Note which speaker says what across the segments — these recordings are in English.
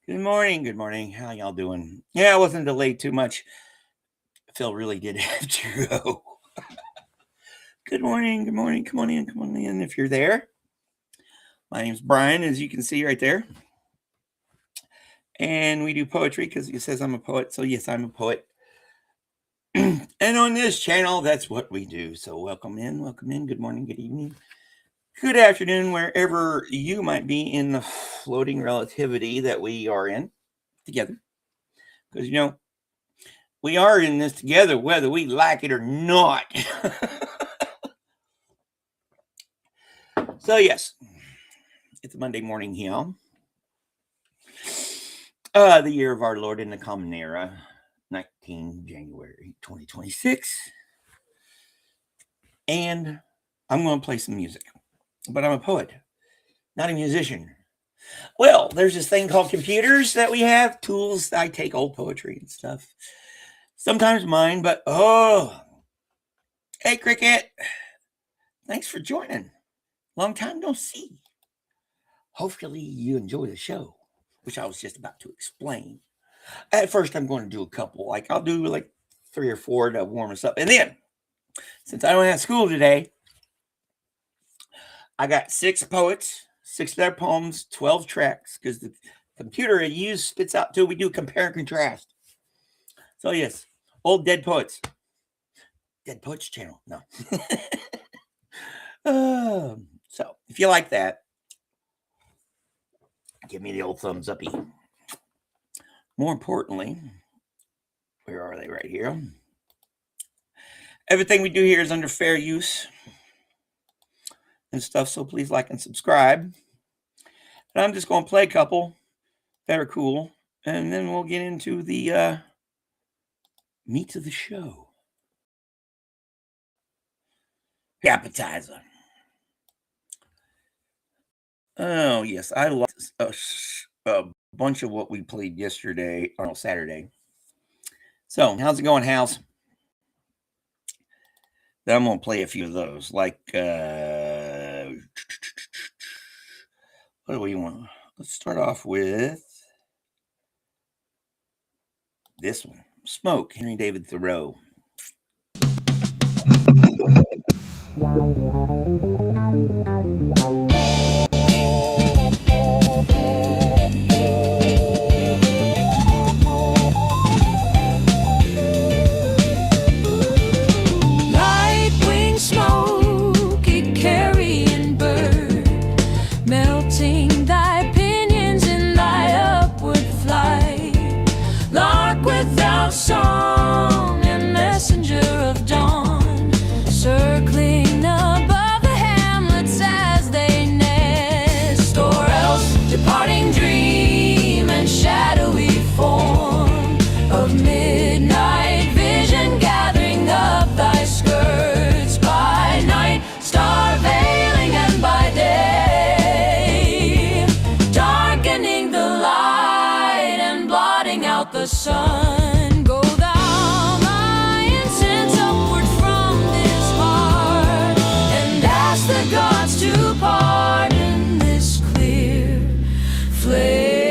Speaker 1: Good morning. Good morning. How y'all doing? Yeah, I wasn't delayed too much. Phil really did have to go. Good morning. Good morning. Come on in. Come on in if you're there. My name's Brian, as you can see right there. And we do poetry because it says I'm a poet. So, yes, I'm a poet. And on this channel, that's what we do. So, welcome in. Welcome in. Good morning. Good evening. Good afternoon, wherever you might be in the floating relativity that we are in together. Because, we are in this together, whether we like it or not. So, yes, it's a Monday morning here. The year of our Lord in the Common Era, 19 January 2026. And I'm going to play some music. But I'm a poet, not a musician. Well, there's this thing called computers that we have, tools. I take old poetry and stuff. Sometimes mine, but hey, Cricket. Thanks for joining. Long time no see. Hopefully you enjoy the show, which I was just about to explain. At first, I'm going to do a couple. I'll do 3 or 4 to warm us up. And then, since I don't have school today, I got 6 poets, 6 of their poems, 12 tracks, because the computer I use spits out too. We do compare and contrast. So, yes, old dead poets. Dead Poets channel. No. So, if you like that, give me the old thumbs uppy. More importantly, where are they? Right here. Everything we do here is under fair use and stuff, so please like and subscribe. And I'm just going to play a couple that are cool, and then we'll get into the meat of the show. Appetizer. Oh, yes, I like a bunch of what we played yesterday, or Saturday. So, how's it going, House? Then I'm going to play a few of those, what do we want? Let's start off with this one. Smoke, Henry David Thoreau.
Speaker 2: Sun, go thou my incense upward from this heart, and ask the gods to pardon this clear flame.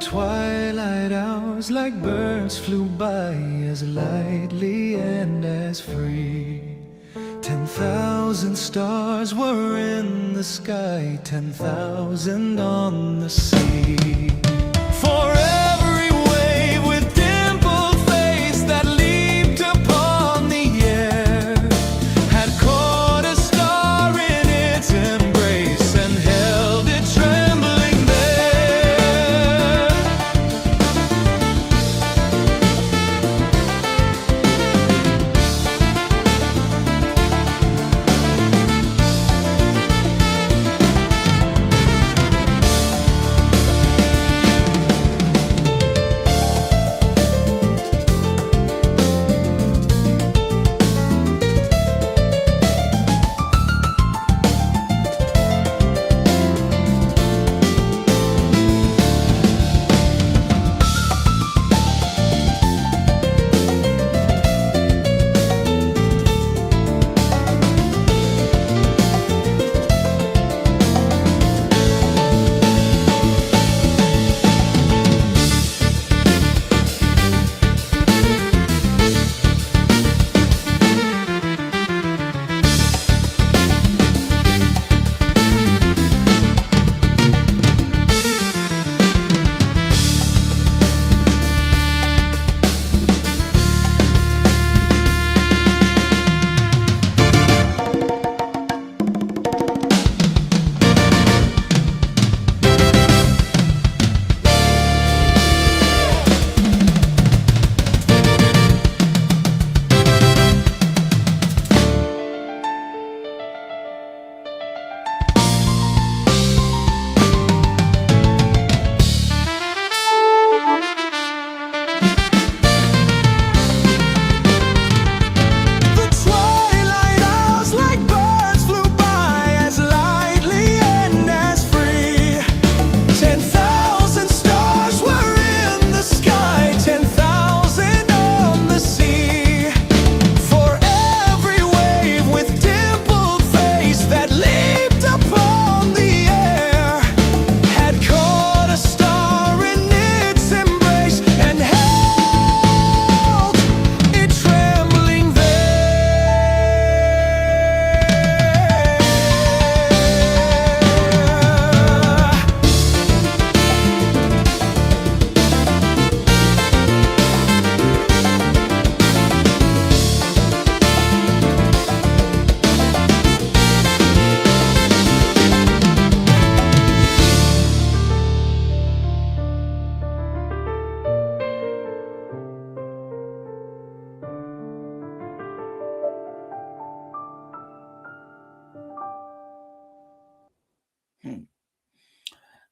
Speaker 3: twilight hours like birds flew by as lightly and as free. 10,000 stars were in the sky, 10,000 on the sea. For every wave with dimpled face that leaped upon the air had caught a star in its embrace and held it trembling there.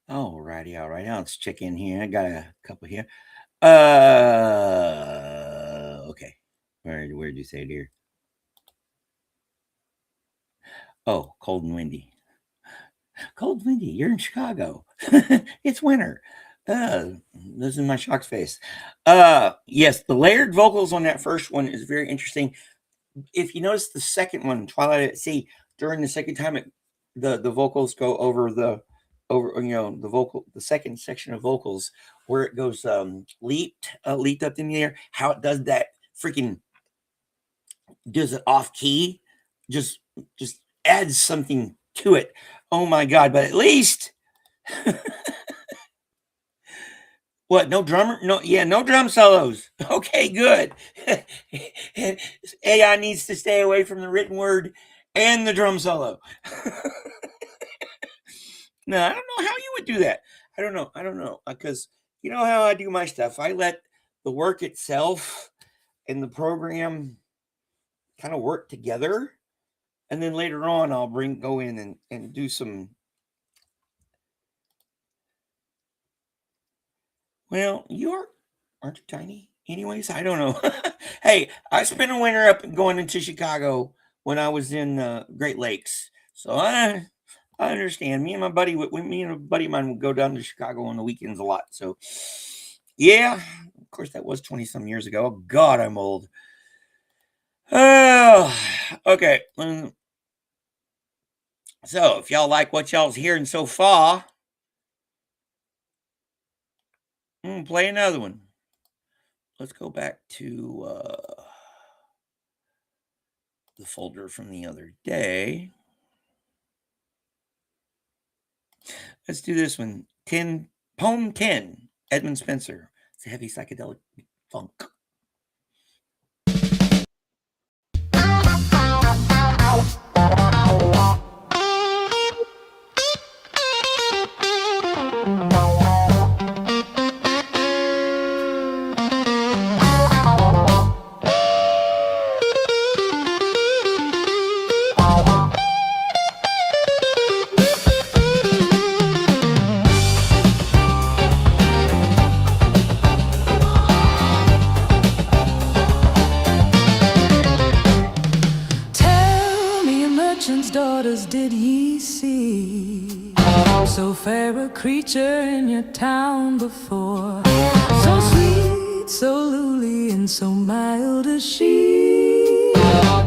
Speaker 1: Alrighty, all right. Now let's check in here. I got a couple here. Okay. Where'd you say it here? Oh, cold and windy. Cold and windy. You're in Chicago. It's winter. This is my shocked face. Yes, the layered vocals on that first one is very interesting. If you notice the second one, Twilight at Sea, during the second time the vocals go over the second section of vocals where it goes leaped up in the air, how it does that freaking does it off key, just adds something to it. Oh my god, but at least what, no drummer? No drum solos. Okay, good. AI needs to stay away from the written word and the drum solo. No, I don't know how you would do that. I don't know. Because you know how I do my stuff. I let the work itself and the program kind of work together. And then later on, I'll go in and do some. Well, aren't you tiny? Anyways, I don't know. Hey, I spent a winter up going into Chicago when I was in Great Lakes. So I understand. Me and a buddy of mine would go down to Chicago on the weekends a lot. So yeah, of course that was 20 some years ago. Oh God, I'm old. Oh, okay. So if y'all like what y'all's hearing so far, gonna play another one. Let's go back to the folder from the other day. Let's do this one. Poem 10, Edmund Spenser. It's a heavy psychedelic funk.
Speaker 2: Tell me, a merchant's daughters, did ye see so fair a creature in your town before? So sweet, so lowly, and so mild as she,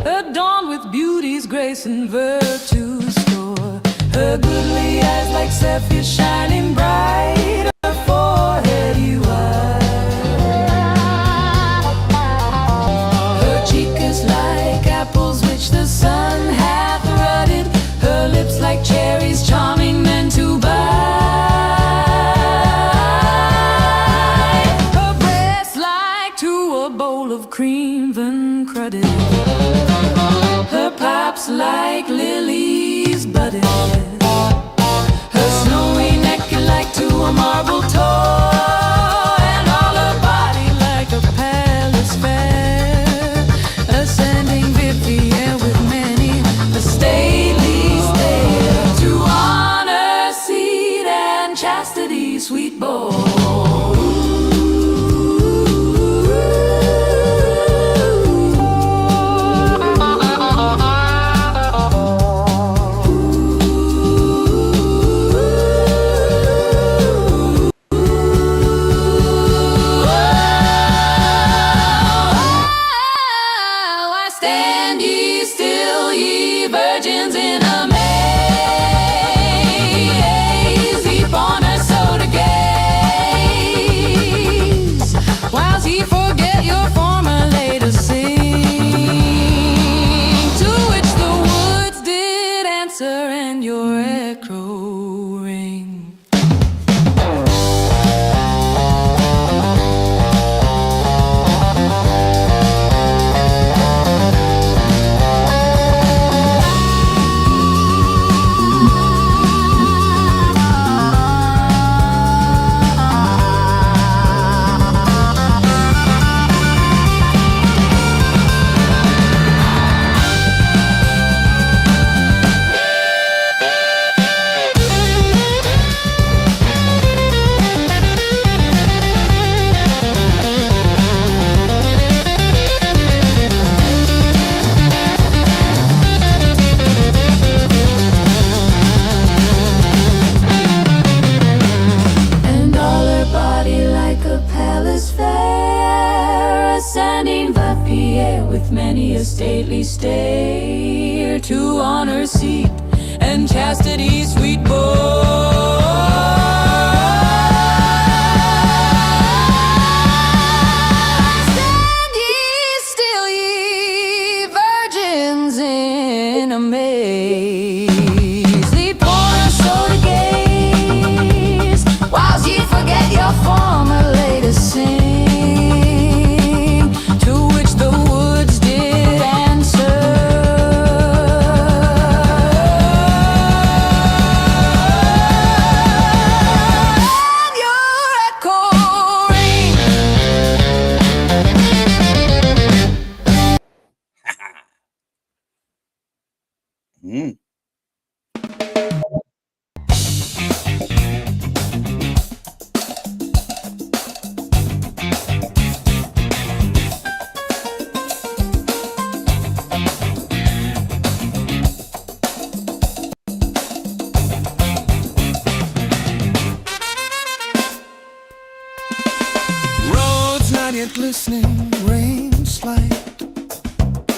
Speaker 2: adorned with beauty's grace and virtue's store. Her goodly eyes like sapphire shining bright, her forehead you her cheek is like apples which the sun hath rutted, her lips like cherries charming men to buy, her breasts like to a bowl of cream then crudded, her pipes like lilies budded, her snowy neck like to a marble toe, and all her body like a palace fair, ascending Vivian with many a stately stare, to honor, seed, and chastity, sweet boy. Stand ye still, ye virgins, in amaze, heap on her so to gaze, whilst ye forget your former later sing, to which the woods did answer and your echo ring. And all her body like a palace fair, ascending the Pierre with many a stately stare, to honor, seat, and chastity, sweet boy. Stand ye still, ye virgins, in amaze, leap on her so to gaze, whilst ye forget your former later sing, to which the woods did answer, and your echo ring.
Speaker 1: Mm.
Speaker 3: Roads not yet glistening, rain slight,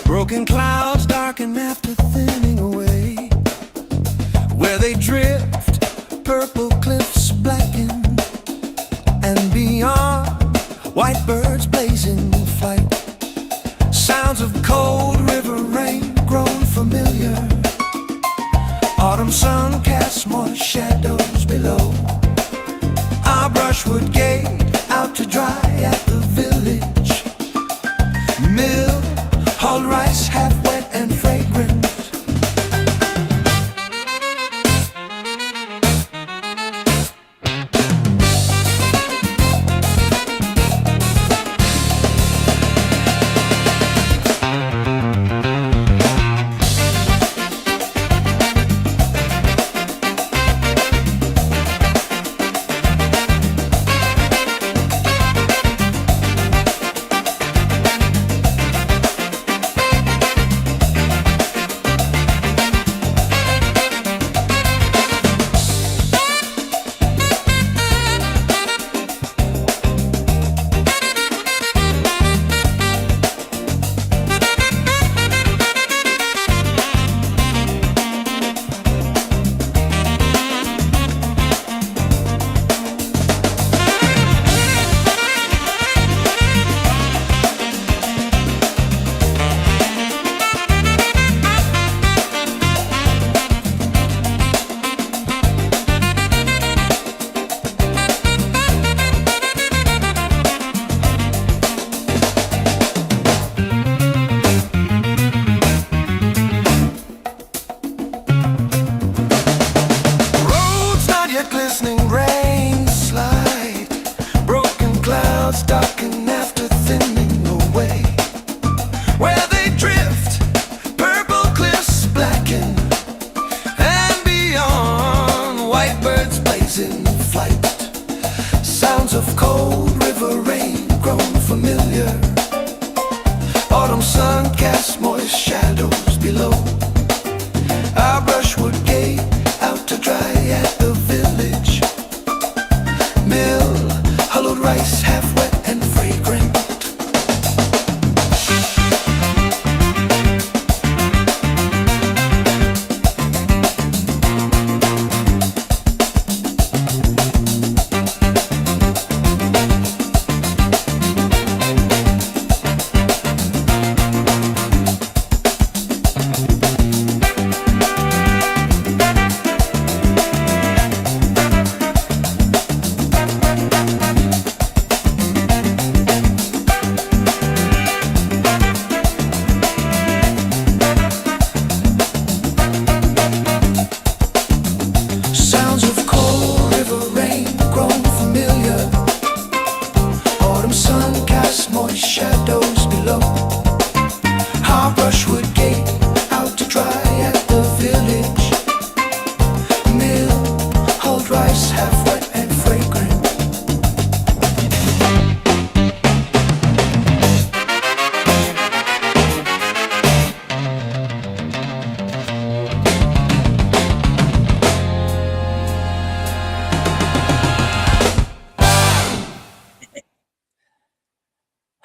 Speaker 3: broken clouds darken after thinning away, where they drift, purple cliffs blacken, and beyond. White birds blazing in flight. Sounds of cold river rain grown familiar. Autumn sun casts more shadows below. Our brushwood gate out to dry at the village mill. Hulled rice half wet and fragrant. Glistening rain slide, broken clouds darken after thinning away. Where they drift, purple cliffs blacken, and beyond, white birds blazing in flight. Sounds of cold river rain grown familiar. Autumn sun casts moist shadows below. Our brushwood gate out to dry at the village mill. Hollowed rice half wet and fragrant. Shadows below. Our brushwood gate out to dry at the village mill. Hulled rice half wet and fragrant.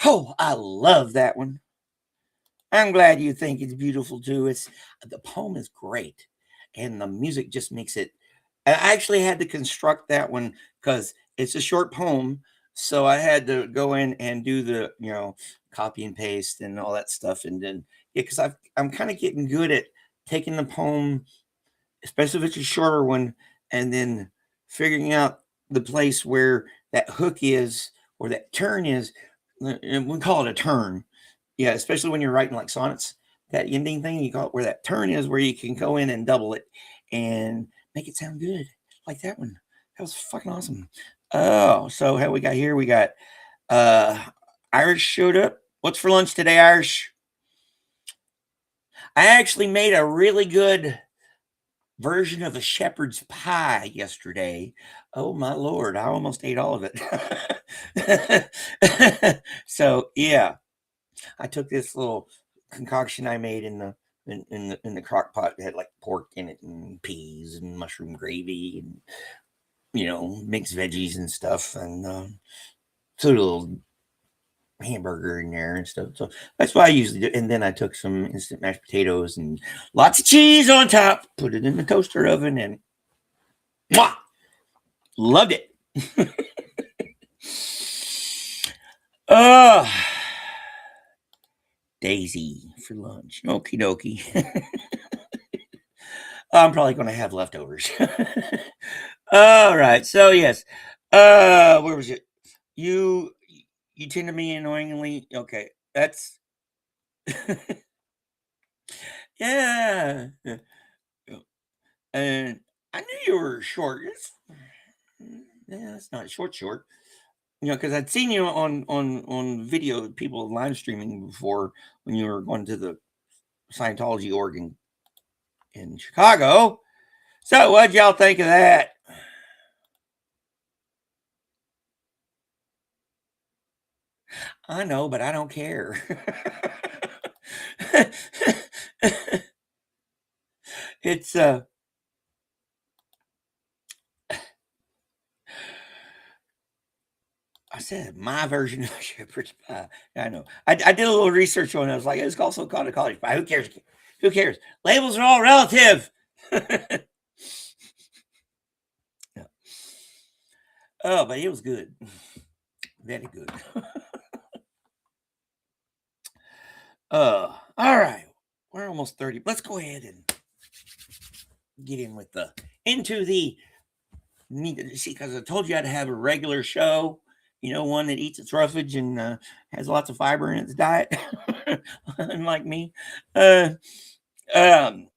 Speaker 1: Oh, I love that one. I'm glad you think it's beautiful too. The poem is great, and the music just makes it. I actually had to construct that one because it's a short poem, so I had to go in and do the copy and paste and all that stuff, and then because I'm kind of getting good at taking the poem, especially if it's a shorter one, and then figuring out the place where that hook is or that turn is. And we call it a turn. Yeah, especially when you're writing like sonnets, that ending thing, you call it where that turn is, where you can go in and double it and make it sound good. Like that one. That was fucking awesome. Oh, so how we got here? We got Irish showed up. What's for lunch today, Irish? I actually made a really good version of a shepherd's pie yesterday. Oh my Lord, I almost ate all of it. So yeah, I took this little concoction I made in the crock pot. It had like pork in it and peas and mushroom gravy and mixed veggies and stuff, and so a little hamburger in there and stuff. So that's what I usually do. And then I took some instant mashed potatoes and lots of cheese on top, put it in the toaster oven, and mwah, loved it. Daisy for lunch. Okie dokie. I'm probably going to have leftovers. All right. So yes. Where was it? You tend to me annoyingly. Okay. That's yeah. And I knew you were short. It's not short. You know, because I'd seen you on video, people live streaming before when you were going to the Scientology org in Chicago. So what'd y'all think of that? I know, but I don't care. It's I said my version of shepherd's pie. I know. I did a little research on it. I was like, it's also called a college pie. Who cares? Who cares? Labels are all relative. Yeah. Oh, but it was good. Very good. All right. We're almost 30. Let's go ahead and get into the see, because I told you I'd have a regular show, you know, one that eats its roughage and has lots of fiber in its diet, unlike me. Oh no,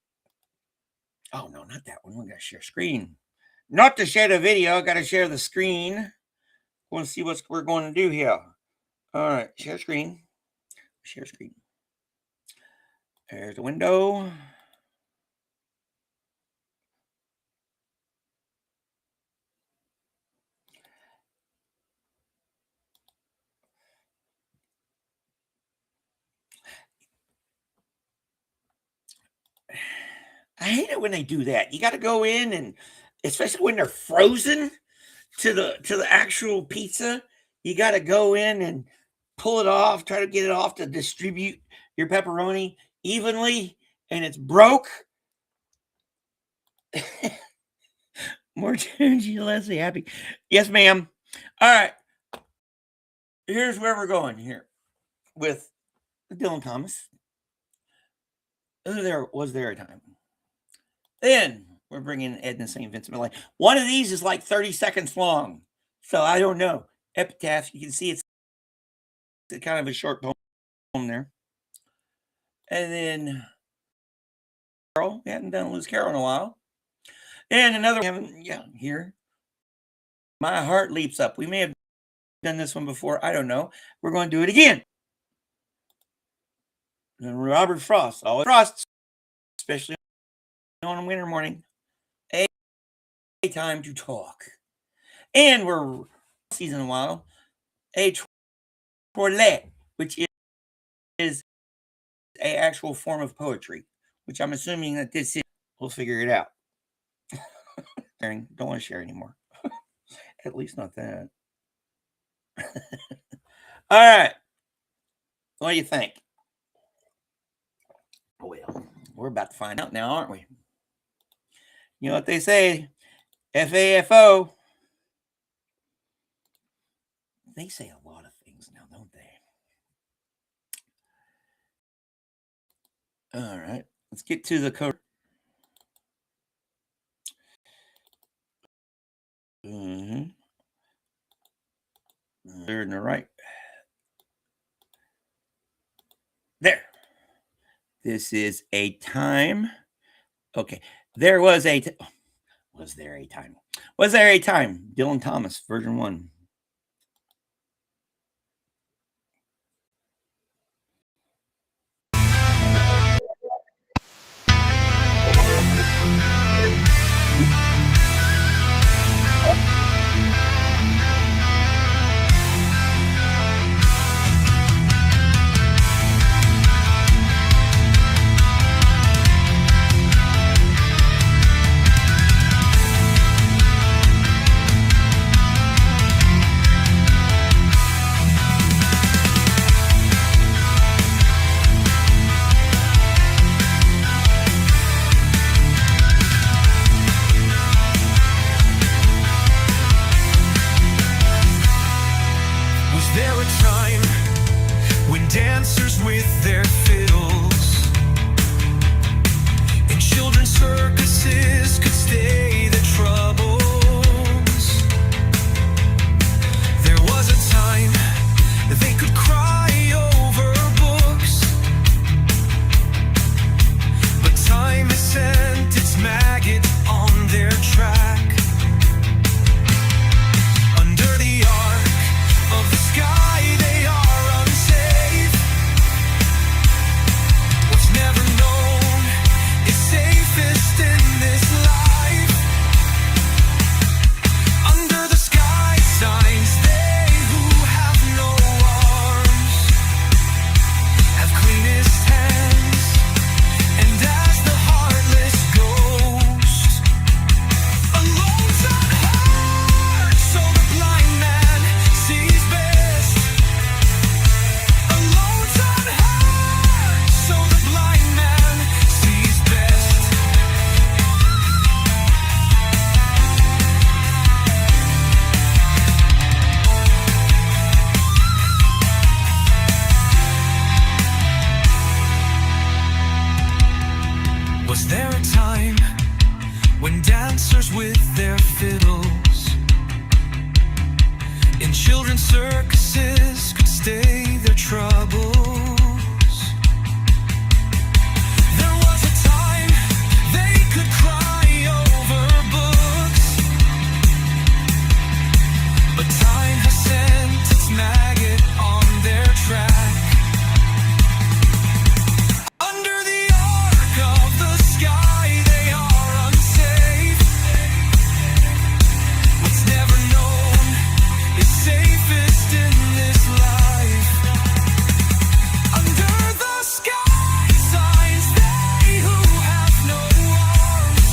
Speaker 1: not that one. We gotta share screen. Not to share the video, gotta share the screen. Want to see what we're going to do here. All right, share screen. Share screen. There's the window. I hate it when they do that. You got to go in, and especially when they're frozen to the actual pizza, you got to go in and pull it off, try to get it off to distribute your pepperoni evenly, and it's broke. More Tunji, Leslie, happy. Yes, ma'am. All right. Here's where we're going here with Dylan Thomas. Was there a time? Then we're bringing Edna St. Vincent Millay. One of these is like 30 seconds long. So I don't know. Epitaph, you can see it's kind of a short poem there. And then Carol, we hadn't done Lewis Carroll in a while. And another one, here. My Heart Leaps Up. We may have done this one before. I don't know. We're going to do it again. And Robert Frost. Always Frost, especially on a winter morning. A time to talk. And we're season a while. A toilet, which is a actual form of poetry, which I'm assuming that this is. We'll figure it out. Don't want to share anymore. At least not that. All right. What do you think? Well, we're about to find out now, aren't we? You know what they say? FAFO. They say a lot of things now, don't they? All right. Let's get to the code. There in the right. There. This is a time. Okay. There was a was there a time? Was there a time? Dylan Thomas, version 1.
Speaker 3: there a time when dancers with their fiddles in children's circuses could stay the troubles? There was a time they could cry over books, but time has sent its maggot on their track. Under the arc of the sky they are unsafe. What's never known is safest in this life. Under the sky signs, they who have no arms have cleanest hands, and as the heartless ghost, a lonesome heart, so the blind man sees best. A lonesome heart, so the blind man sees best. Was there a time when dancers with their fiddles in children's circuses could stay their troubles? There was a time they could cry over books, but time has sent its maggot on their track. Under the arc of the sky they are unsafe. What's never known is safest in this life. Under the sky signs, they who have no arms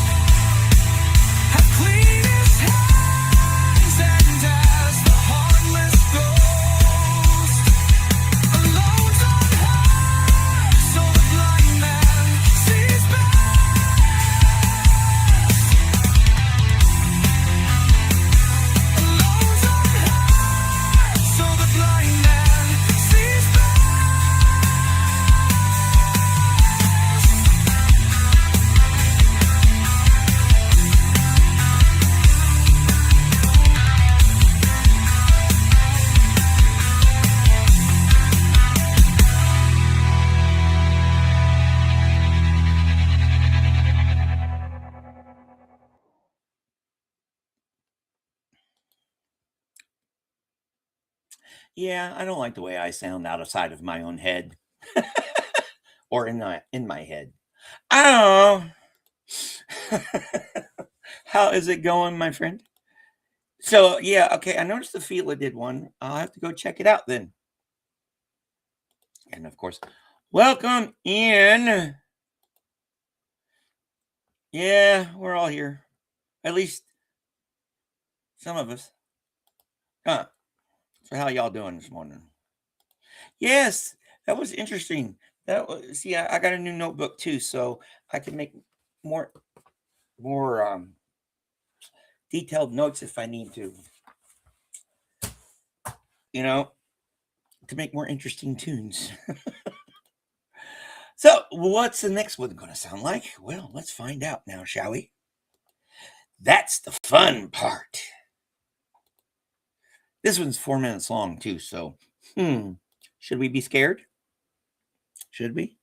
Speaker 3: have cleanest hands, and as the heartless ghost, a lonesome heart, so the blind man sees best. A lonesome heart, so the blind man sees best.
Speaker 1: Yeah, I don't like the way I sound outside of my own head or in my head. I don't know. How is it going, my friend? So yeah, okay. I noticed the Fila did one. I'll have to go check it out then. And of course, welcome in. Yeah, we're all here. At least some of us. Huh. So how y'all doing this morning? Yes, that was interesting. That was, see, I got a new notebook too, so I can make more detailed notes if I need to. You know, to make more interesting tunes. So, what's the next one going to sound like? Well, let's find out now, shall we? That's the fun part. This one's 4 minutes long too, so should we be scared? Should we?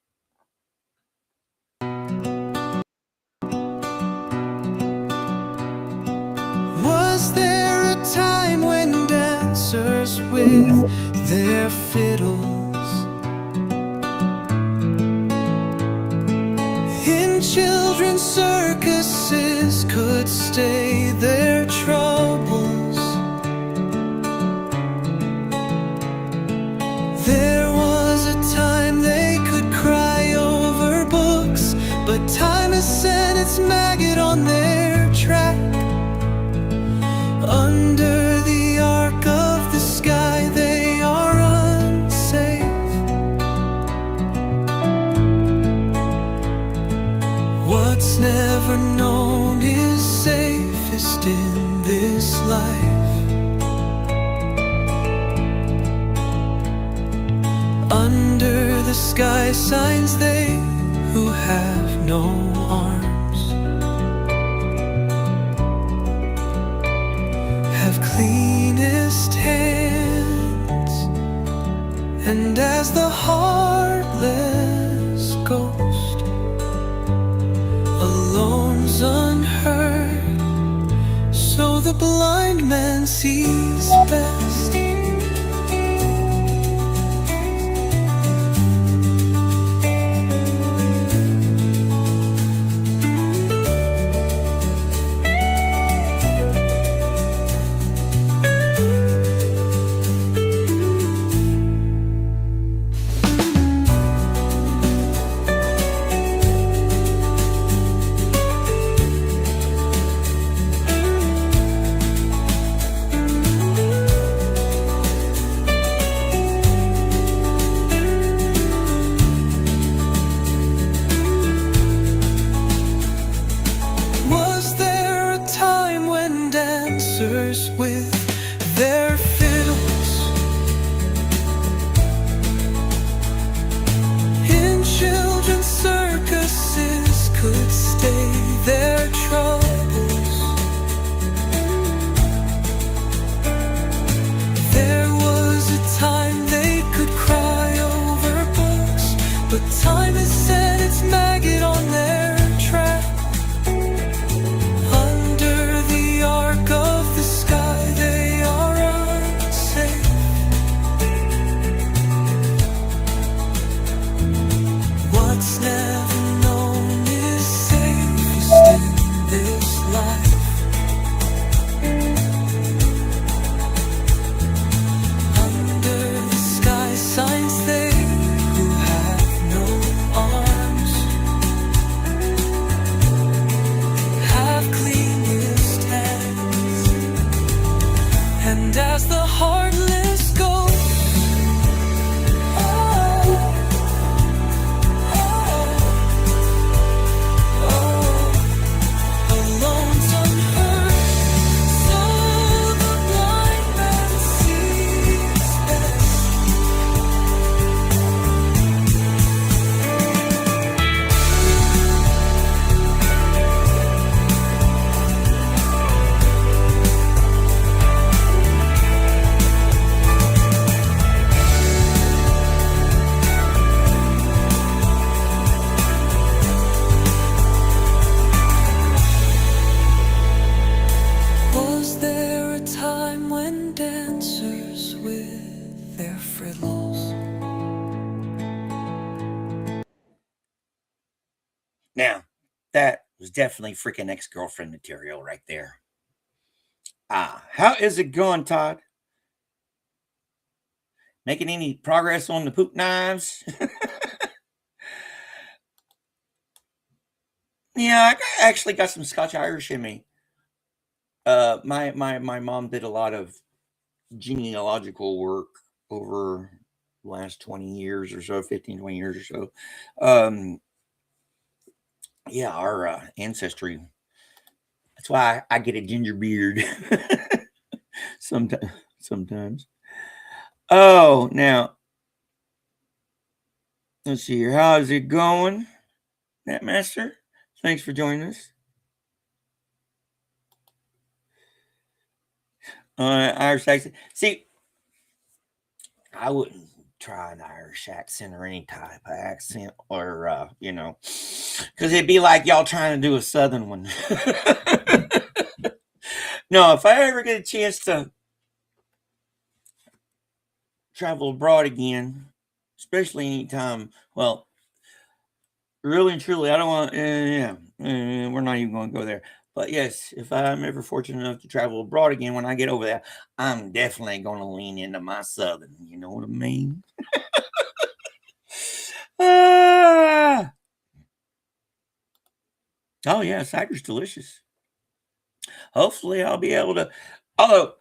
Speaker 3: Was there a time when dancers with their fiddles in children's circuses could stay their troubles? There was a time they could cry over books, but time has sent its maggot on their track. Under the arc of the sky they are unsafe. What's never known is safest in this life. the sky signs, they who have no arms have cleanest hands, and as the heartless ghost alone's unheard, so the blind man sees best. Was there a time when dancers with their fiddles in children's circuses could stay their troubles? There was a time they could cry over books, but time has set its maggot on their track. Under the arc of the sky they are unsafe. What's never known is safest in this life. Under the sky signs, they who have no arms have cleanest hands, and as the heartless goes, alone's unheard, so the blind man sees best. Was there a time when dancers with their friddles?
Speaker 1: Now, that was definitely freaking ex-girlfriend material right there. How is it going, Todd? Making any progress on the poop knives? Yeah, I actually got some Scotch Irish in me. My mom did a lot of genealogical work over the last 20 years or so, 15, 20 years or so. Yeah, our ancestry. That's why I get a ginger beard sometimes. Oh, now let's see here. How's it going, Netmaster? Thanks for joining us. Irish accent. See, I wouldn't try an Irish accent or any type of accent, or because it'd be like y'all trying to do a Southern one. No, if I ever get a chance to travel abroad again, especially anytime, well, really and truly, I don't want. We're not even going to go there. But yes, if I'm ever fortunate enough to travel abroad again, when I get over there, I'm definitely going to lean into my Southern. You know what I mean? Oh yeah, cider's delicious. Hopefully, I'll be able to. Although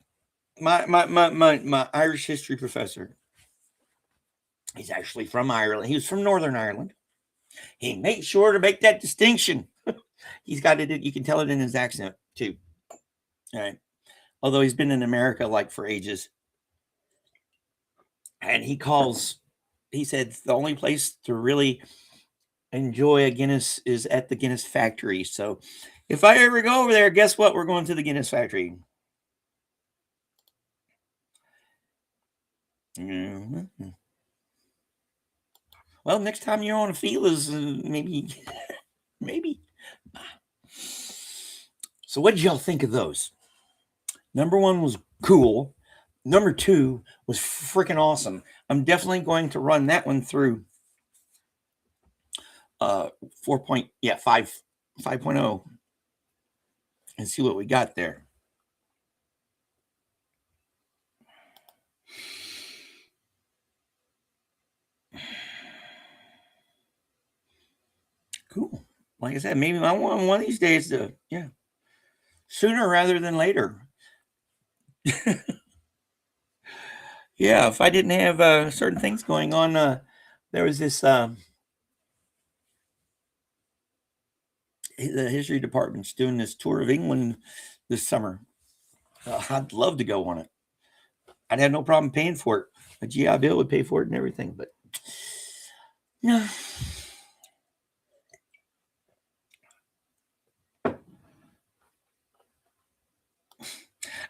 Speaker 1: my Irish history professor, he's actually from Ireland. He was from Northern Ireland. He made sure to make that distinction. He's got it. You can tell it in his accent too. All right. Although he's been in America like for ages, and he calls he said the only place to really enjoy a Guinness is at the Guinness factory. So if I ever go over there, guess what? We're going to the Guinness factory. Mm-hmm. Well, next time you're on a Fila's, maybe. So what did y'all think of those? Number 1 was cool. Number 2 was freaking awesome. I'm definitely going to run that one through 5.0 and see what we got there. Cool. Like I said, maybe I want one of these days to, sooner rather than later. Yeah, if I didn't have certain things going on, there was this the history department's doing this tour of England this summer. I'd love to go on it. I'd have no problem paying for it. A GI Bill would pay for it and everything, but no.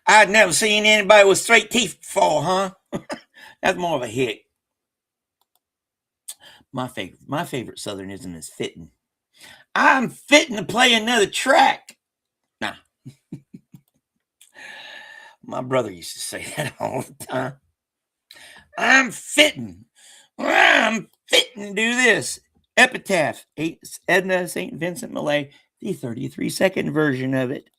Speaker 1: I'd never seen anybody with straight teeth before, huh? That's more of a hit. My favorite Southernism is fitting. I'm fitting to play another track. Nah. My brother used to say that all the time. I'm fitting to do this. Epitaph, Edna St. Vincent Millay, the 33-second version of it.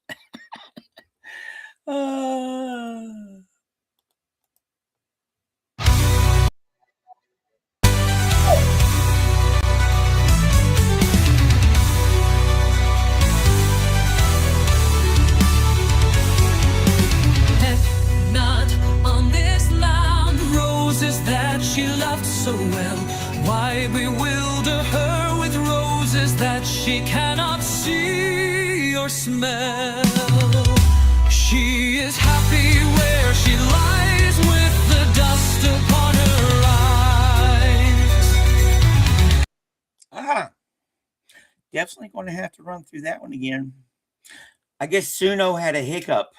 Speaker 2: Not on this land, roses that she loved so well. Why bewilder her with roses that she cannot see or smell? She is happy where she lies with the dust upon her eyes.
Speaker 1: Definitely going to have to run through that one again. I guess Suno had a hiccup.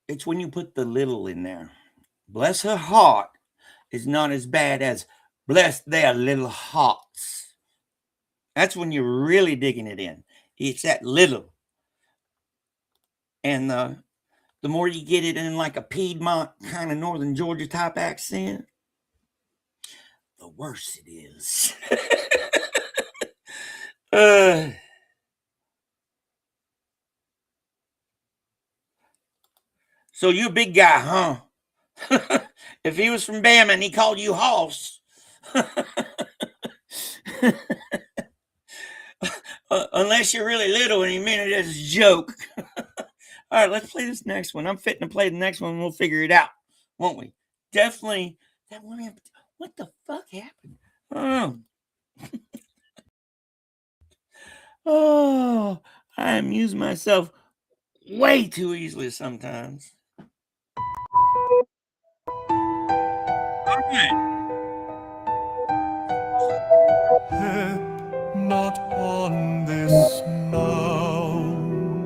Speaker 1: It's when you put the little in there. Bless her heart is not as bad as bless their little hearts. That's when you're really digging it in. It's that little. And the more you get it in like a Piedmont kind of Northern Georgia type accent, the worse it is. So you a big guy, huh? If he was from Bama and he called you Hoss, unless you're really little and he meant it as a joke. All right, let's play this next one. I'm fitting to play the next one and we'll figure it out, won't we? Definitely. That one. What the fuck happened? Oh, I amuse myself way too easily sometimes. All right.
Speaker 3: Hip, not on this mound.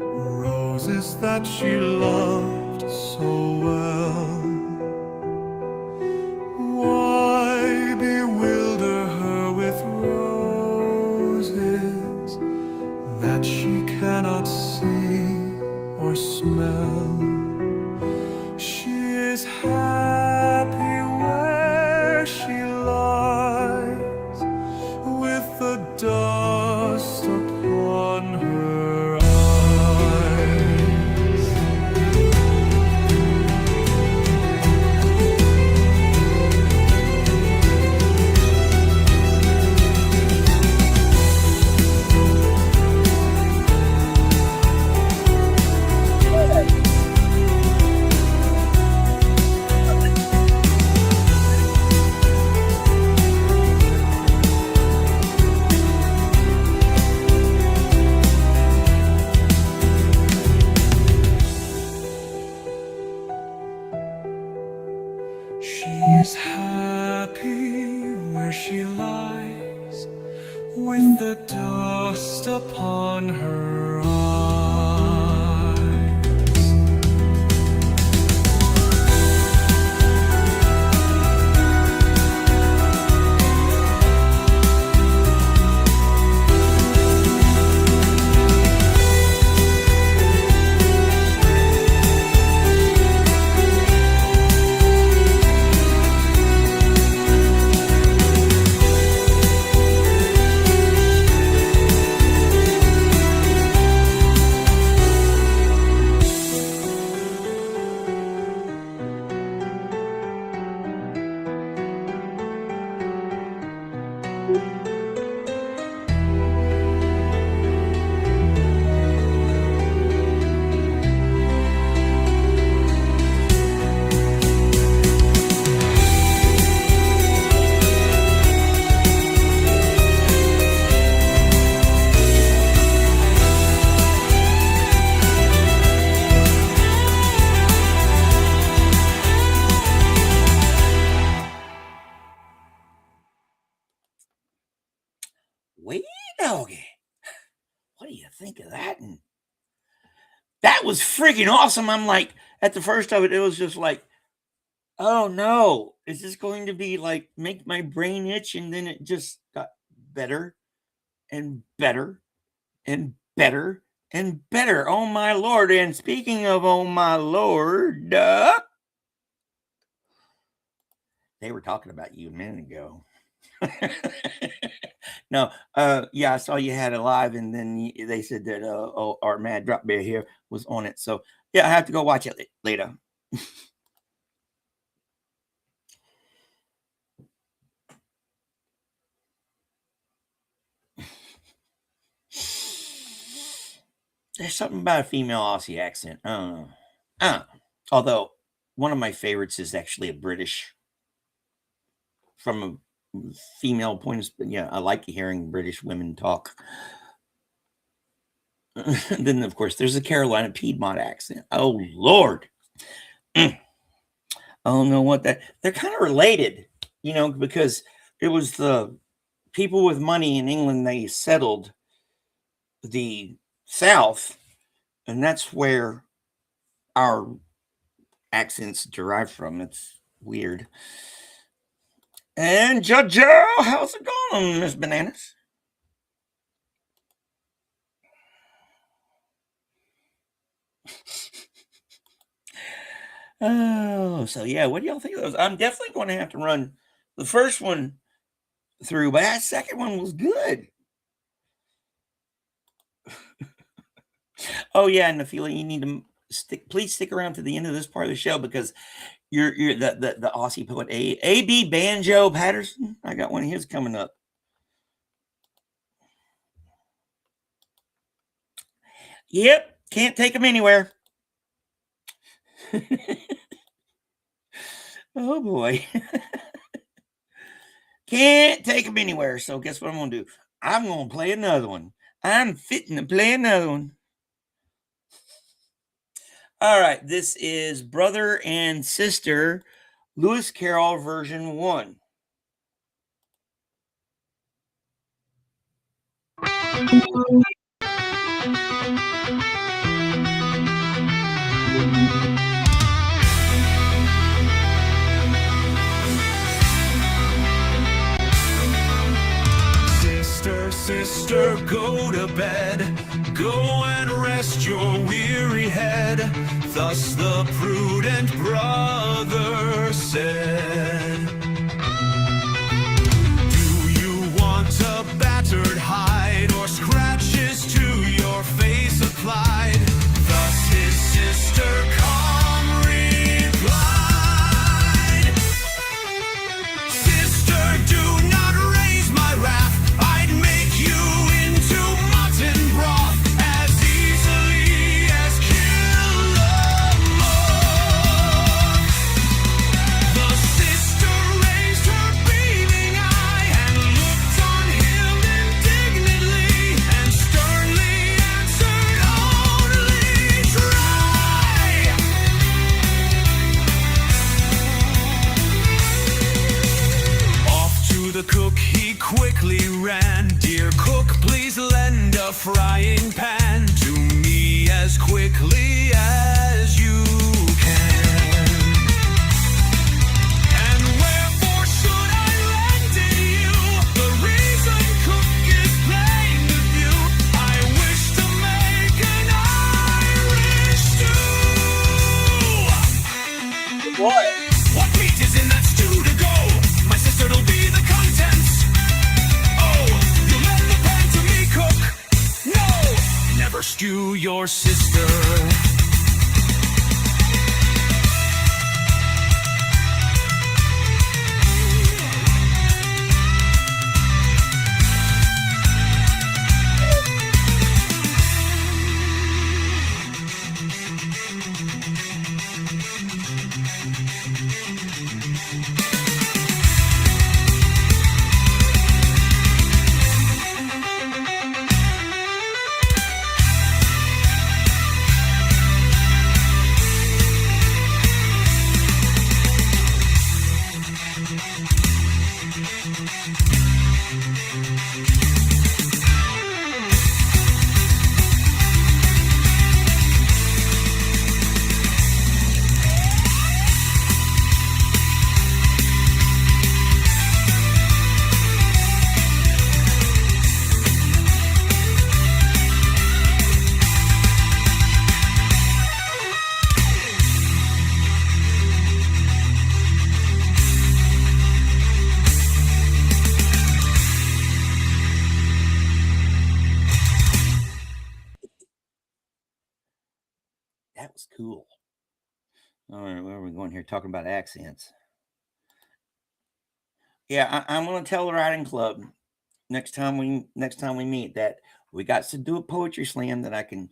Speaker 3: Roses that she loved so well. Why bewilder her with roses that she cannot see or smell? She is happy where she lies with the dust upon her eyes. her arms.
Speaker 1: Wait, doggy. What do you think of that? And that was freaking awesome. I'm like, at the first of it, it was just like, oh no, is this going to be like make my brain itch? And then it just got better and better and better and better. Oh my Lord. And speaking of oh my Lord, they were talking about you a minute ago. No, yeah, I saw you had it live, and then they said that our Mad Drop Bear here was on it. So yeah, I have to go watch it later. There's something about a female Aussie accent. Although one of my favorites is actually a British from a female point of view. Yeah, I like hearing British women talk. Then of course there's the Carolina Piedmont accent. Oh Lord. I don't know what that, they're kind of related, you know, because it was the people with money in England, they settled the South, and that's where our accents derive from. It's weird. And Jojo, how's it going, Miss Bananas? Oh, so yeah, what do y'all think of those? I'm definitely going to have to run the first one through, but that second one was good. Oh yeah, and the feeling you need to please stick around to the end of this part of the show, because you're the Aussie poet A.B. Banjo Patterson. I got one of his coming up. Yep, can't take them anywhere. Oh boy. Can't take them anywhere. So guess what I'm going to do? I'm going to play another one. I'm fitting to play another one. All right. This is Brother and Sister, Lewis Carroll version 1.
Speaker 3: Sister, go to bed, go and rest your weary head. Thus the prudent brother said. Do you want a battered hide, or scratches to your face applied? Thus his sister calm replied. Sister, do not raise my wrath. The First you, your sister.
Speaker 1: That was cool. All right, where are we going here? Talking about accents. Yeah, I'm gonna tell the writing club next time we meet that we got to do a poetry slam that I can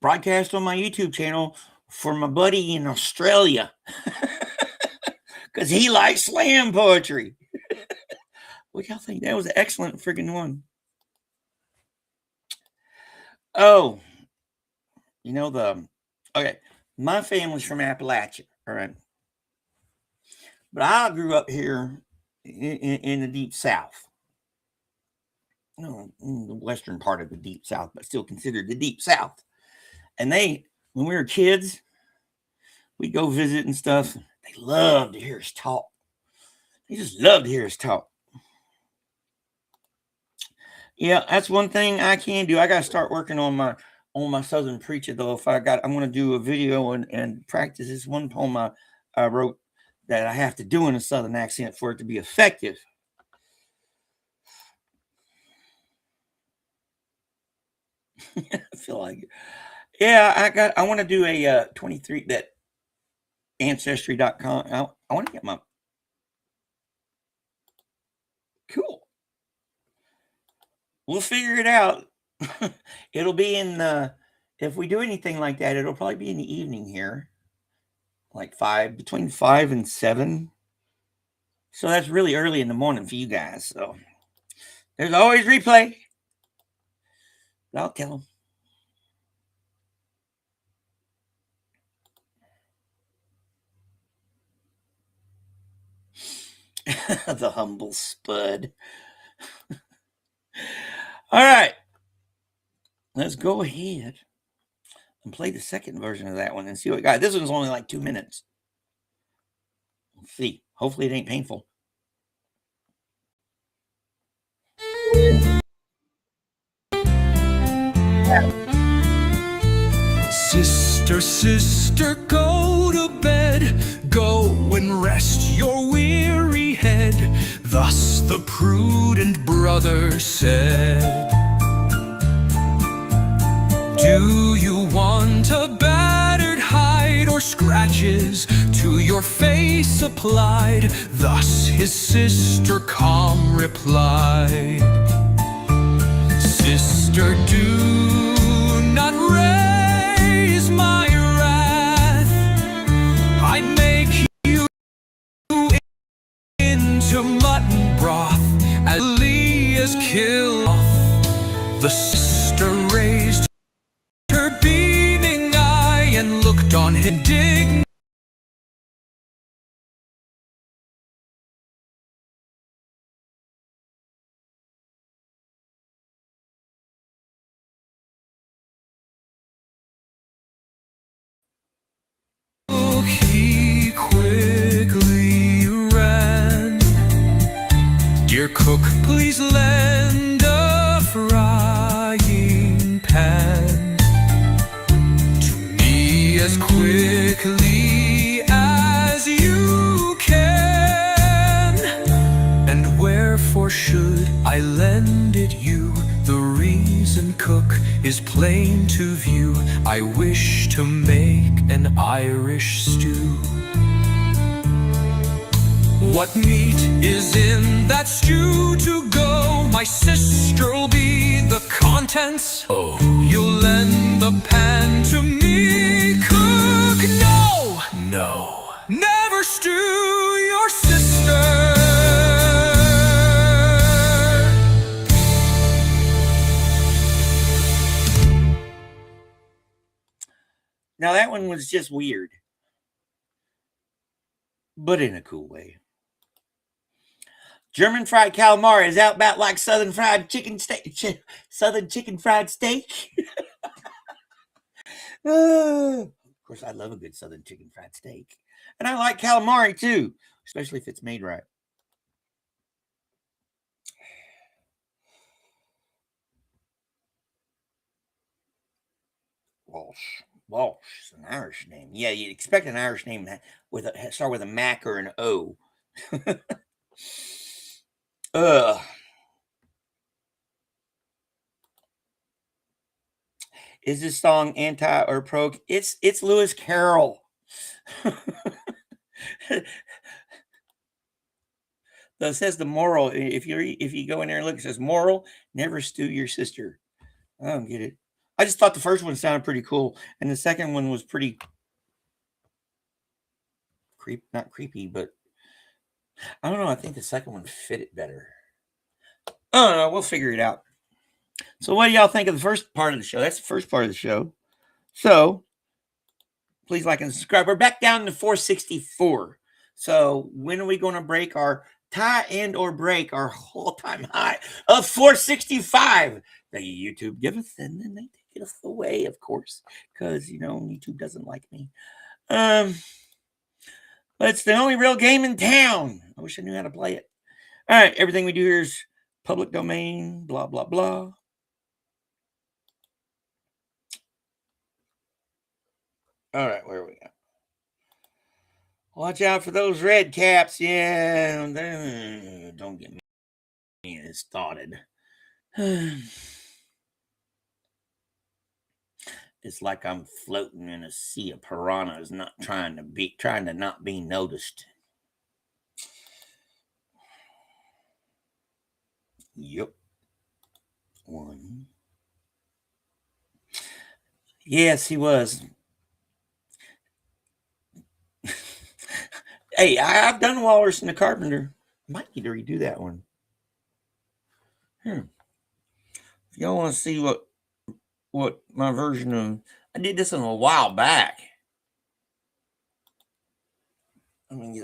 Speaker 1: broadcast on my YouTube channel for my buddy in Australia because he likes slam poetry. What y'all think? That was an excellent freaking one. Oh, you know okay, my family's from Appalachia, all right, but I grew up here in the deep South. No, in the western part of the deep South, but still considered the deep South. And when we were kids, we'd go visit and stuff. They loved to hear us talk. They just loved to hear us talk. Yeah, that's one thing I can do. I got to start working on my Southern preacher, though. I'm going to do a video and practice this one poem I wrote that I have to do in a Southern accent for it to be effective. I feel like it. Yeah, I want to do a 23 that ancestry.com. I want to get my cool. We'll figure it out. It'll be in if we do anything like that, it'll probably be in the evening here, like between 5 and 7. So that's really early in the morning for you guys. So there's always replay. But I'll tell them. The humble spud. All right. Let's go ahead and play the second version of that one and see what we got. This one's only like 2 minutes. Let's see. Hopefully it ain't painful.
Speaker 3: Sister, sister, go to bed. Go and rest your weary head. Thus the prudent brother said. Do you want a battered hide or scratches to your face applied? Thus his sister calm replied. Sister, do not raise my wrath. I make you into mutton broth as Leah's kill off. The sister raised her beaming eye and looked on him indignant. He quickly ran. Dear cook, please lend a frying pan to me as quickly as you can. And wherefore should I lend it you? The reason season cook is plain to view. I wish to make an Irish stew. What meat is in that stew to go? My sister'll be the contents. Oh, you'll lend the pan to me, cook? No, no, never stew your sister.
Speaker 1: Now that one was just weird, but in a cool way. German fried calamari is out about like Southern fried chicken steak, Southern chicken fried steak. Of course, I love a good Southern chicken fried steak, and I like calamari too, especially if it's made right. Walsh is an Irish name. Yeah, you'd expect an Irish name with start with a Mac or an O. Is this song anti or pro? It's Lewis Carroll. Though it says the moral. If you go in there and look, it says moral: never stew your sister. I don't get it. I just thought the first one sounded pretty cool, and the second one was pretty not creepy, but I don't know. I think the second one fit it better. I don't know. We'll figure it out. So what do y'all think of the first part of the show? That's the first part of the show. So please like and subscribe. We're back down to 464. So when are we going to break our tie and or break our all-time high of 465 that YouTube giveth, and then they take it away, of course, because YouTube doesn't like me. But it's the only real game in town. I wish I knew how to play it. All right, everything we do here is public domain, blah, blah, blah. All right, where are we at? Watch out for those red caps. Yeah, don't get me started. It's like I'm floating in a sea of piranhas, not trying to not be noticed. Yep. One. Yes, he was. Hey, I've done Walrus and the Carpenter. Might need to redo that one. If y'all want to see what my version of, I did this one a while back. Let me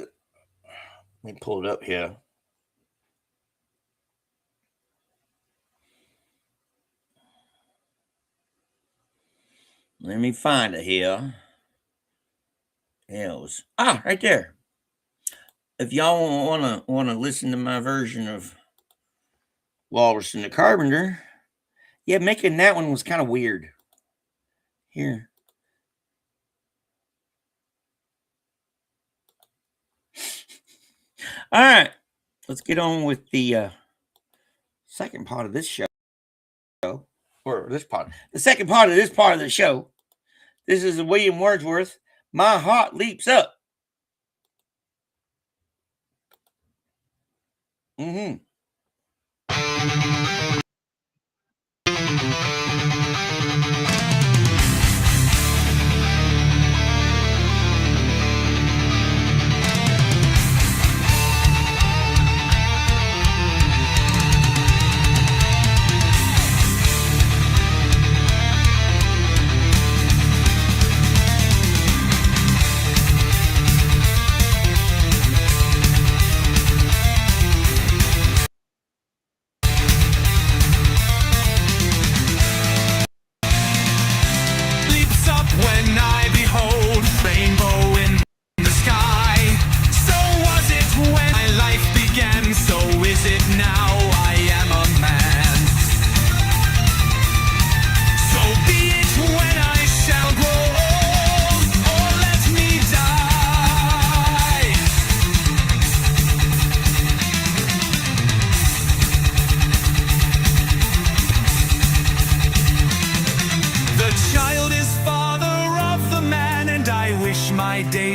Speaker 1: pull it up here. Let me find it here. Right there. If y'all want to listen to my version of Walrus and the Carpenter, yeah, making that one was kind of weird. Here. All right, let's get on with the second part of this show, or this part. The second part of this part of the show. This is William Wordsworth. My heart leaps up.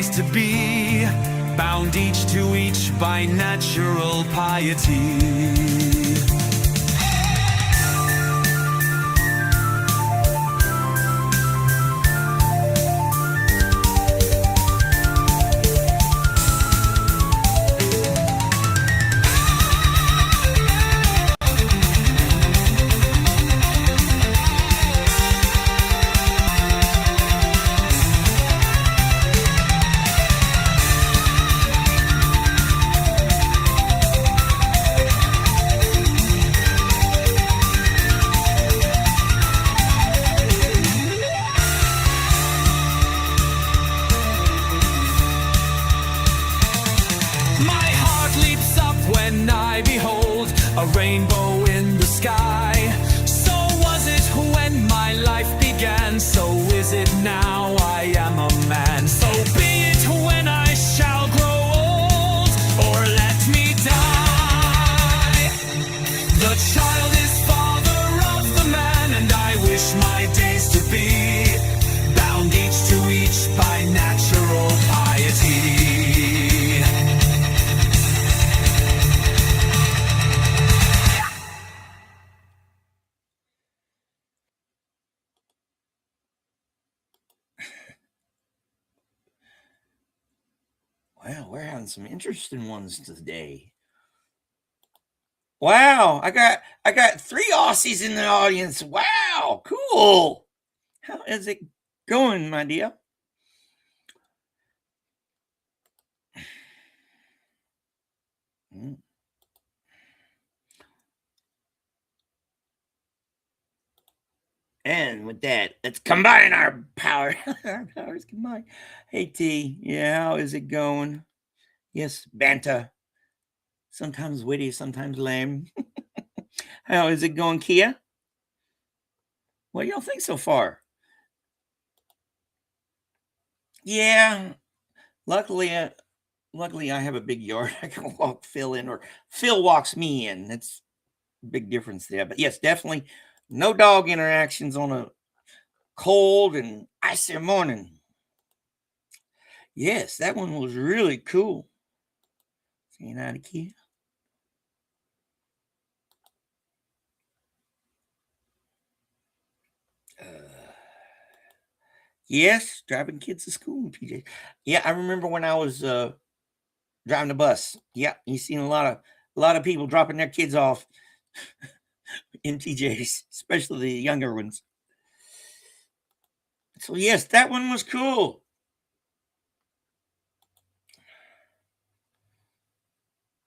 Speaker 3: days to be, bound each to each by natural piety. My heart leaps up when I behold a rainbow in the sky. So was it when my life began, so is it now I am a man. So be it when I shall grow old, or let me die. The child is father of the man, and I wish my days to be bound each to each by natural piety.
Speaker 1: Well, we're having some interesting ones today. Wow, I got 3 Aussies in the audience. Wow, cool. How is it going, my dear? And with that, let's combine our power. Our powers combine. Hey T, yeah, how is it going? Yes, banter. Sometimes witty, sometimes lame. How is it going, Kia? What do y'all think so far? Yeah, luckily I have a big yard. I can walk Phil in, or Phil walks me in. That's a big difference there. But yes, definitely no dog interactions on a cold and icy morning. Yes, that one was really cool. Saying out of Kia. Yes, driving kids to school in PJ. Yeah, I remember when I was driving the bus. Yeah, you seen a lot of people dropping their kids off in TJs, especially the younger ones. So yes, that one was cool.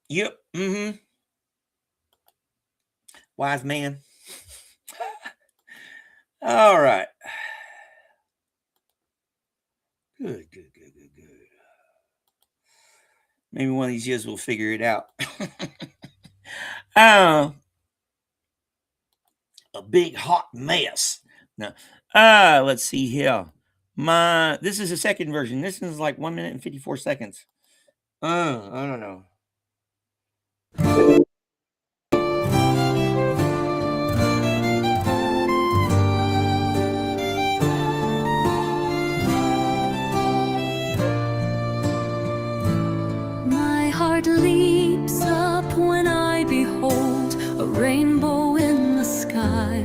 Speaker 1: Yep. Mm-hmm. Wise man. All right. Good. Maybe one of these years we'll figure it out. A big hot mess. Now, let's see here. This is the second version. This is like 1 minute and 54 seconds. I don't know.
Speaker 2: My heart leaps up when I behold a rainbow in the sky.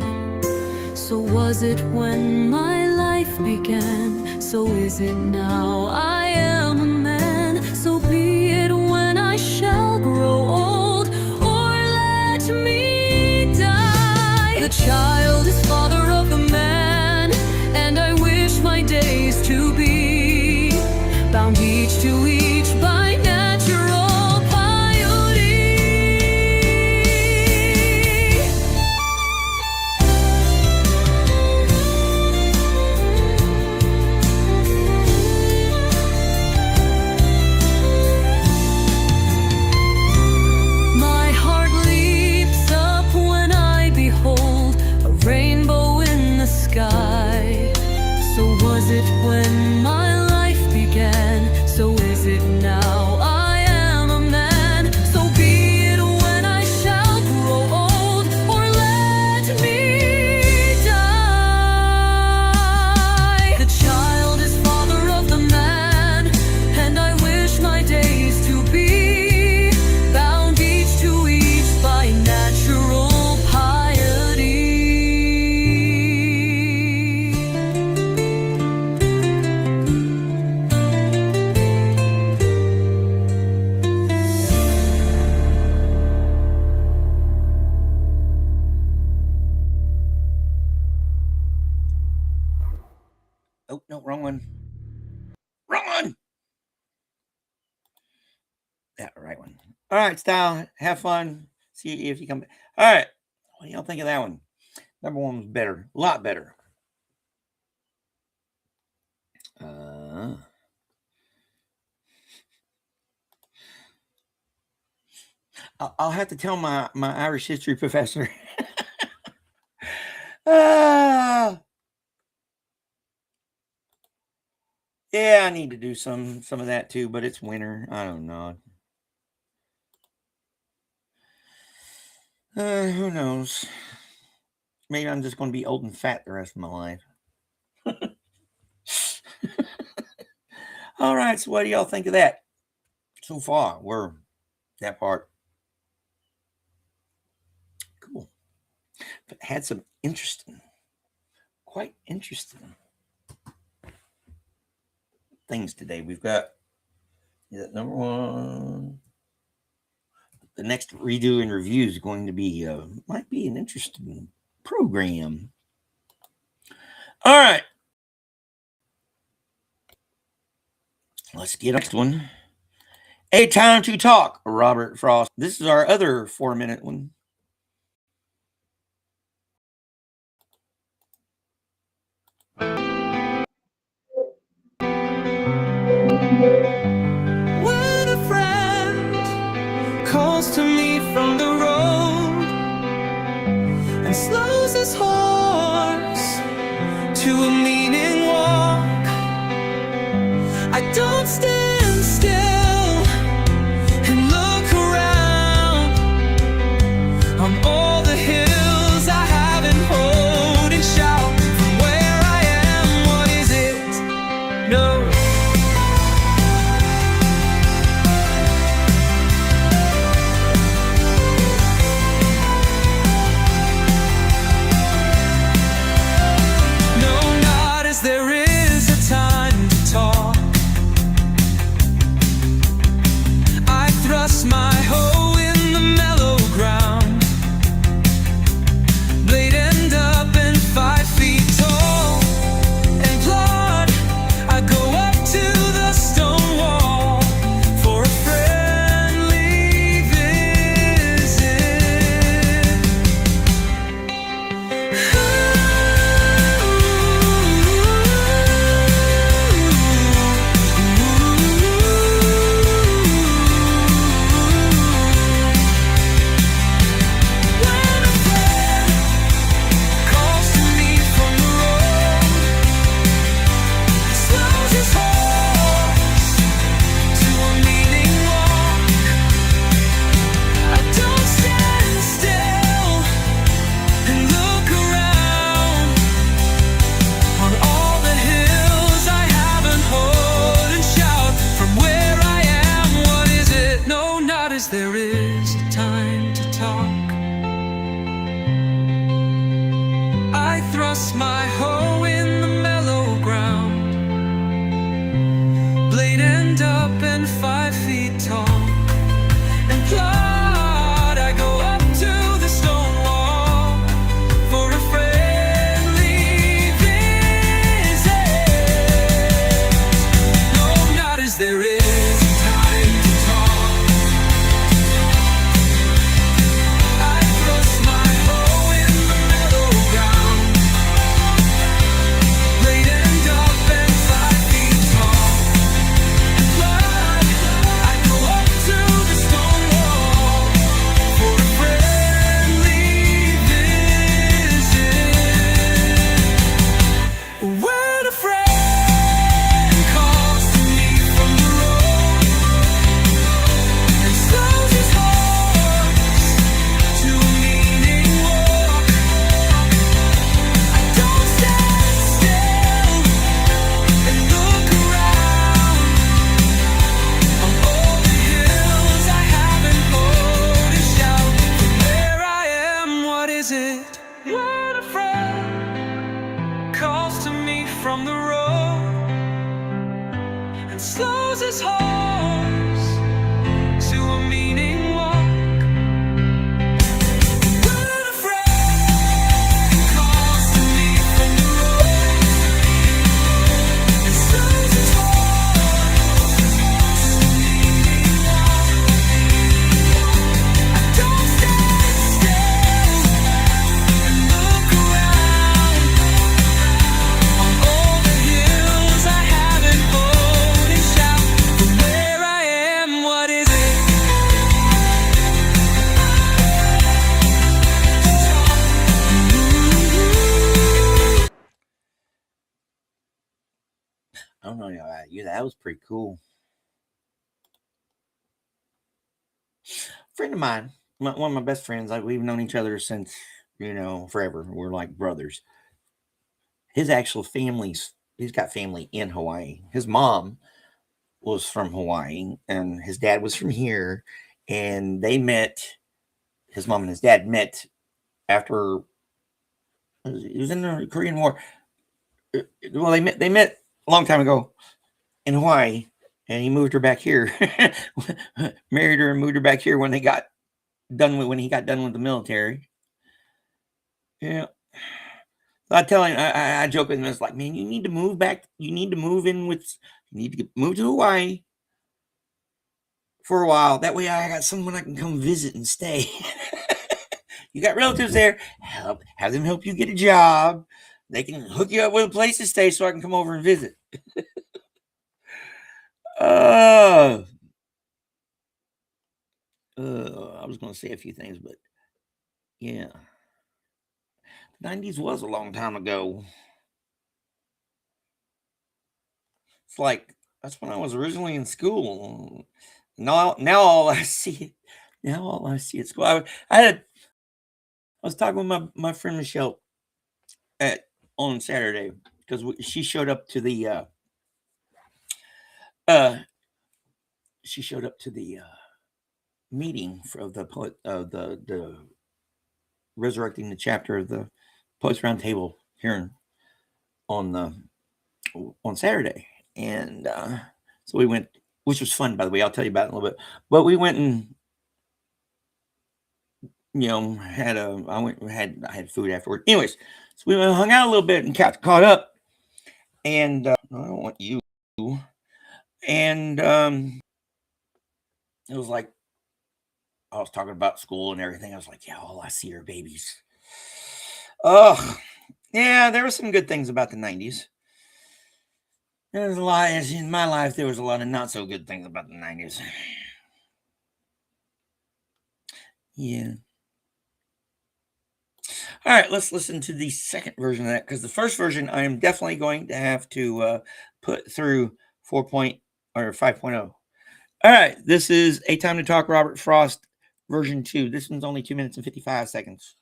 Speaker 2: So was it when my life began, so is it now I am a man. So be it when I shall grow old, or let me die. The child is father of the man, and I wish my days to be bound each to each by natural piety. My heart leaps up when I behold a rainbow in the sky. So was it when my life began, so is it now I am a man. So be it when I shall grow old, or let me die. The child is father of the man,
Speaker 1: Oh, no, wrong one. Wrong one. That right one. All right, style. Have fun. See if you come back. All right. What do y'all think of that one? Number one was better. A lot better. I'll have to tell my Irish history professor. Yeah, I need to do some of that too, but it's winter. I don't know. Who knows? Maybe I'm just going to be old and fat the rest of my life. All right, so what do y'all think of that? So far, we're that part. Cool. But had some quite interesting things today. We've got number one. The next redo and review is going to be might be an interesting program. All right. Let's get next one. A Time to Talk, Robert Frost. This is our other 4-minute one.
Speaker 3: When a friend calls to me from the road and slows his horse to a meaning walk, I don't stand still and look around on all the hills I haven't hold and shout from where I am. What is it? No. There is a time to talk. I thrust my hoe in the mellow ground, blade end up and 5 feet tall, and plod I go up to the stone wall for a friendly visit. There is a time to talk. I thrust my hoe in the mellow ground, blade end up and 5 feet tall, and plod I go up to the stone wall for a friendly visit. No, not as there is. When a friend calls to me from the road and slows his horse to a meaning walk. When a friend calls to me from the road
Speaker 1: I don't know about you. That was pretty cool. Friend of mine, one of my best friends, like we've known each other since, forever. We're like brothers. His actual he's got family in Hawaii. His mom was from Hawaii and his dad was from here. And his mom and his dad met after, it was in the Korean War. Well, they met a long time ago in Hawaii, and he moved her back here, married her and moved her back here when he got done with the military. Yeah. I tell him, I joke with him, it's like, man, you need to move back. You need to move to Hawaii for a while. That way I got someone I can come visit and stay. You got relatives there, have them help you get a job. They can hook you up with a place to stay so I can come over and visit. I was going to say a few things, but yeah. The 90s was a long time ago. It's like, that's when I was originally in school. Now all I see at school. I was talking with my friend Michelle on Saturday because she showed up to the meeting for the resurrecting the chapter of the Poets Round Table here on Saturday, and so we went, which was fun, by the way. I'll tell you about it in a little bit. But we went and I had food afterward. Anyways, so we hung out a little bit and caught up, and I don't want you. And it was like I was talking about school and everything. I was like, yeah, all I see are babies. Oh, yeah, there were some good things about the 90s. There's a lot, as in my life, there was a lot of not so good things about the 90s. Yeah. All right, let's listen to the second version of that, because the first version I am definitely going to have to put through 5.0. All right, this is A Time to Talk, Robert Frost, version 2. This one's only 2 minutes and 55 seconds.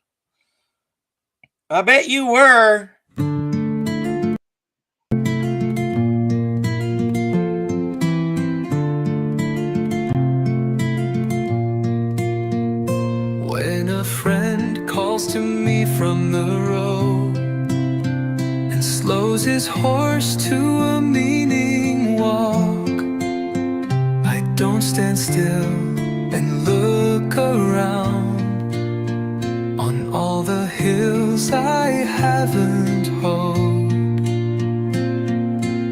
Speaker 1: I bet you were.
Speaker 3: When a friend calls to me from the road and slows his horse to a meaning walk, I don't stand still and look around on all the hills I haven't hoped,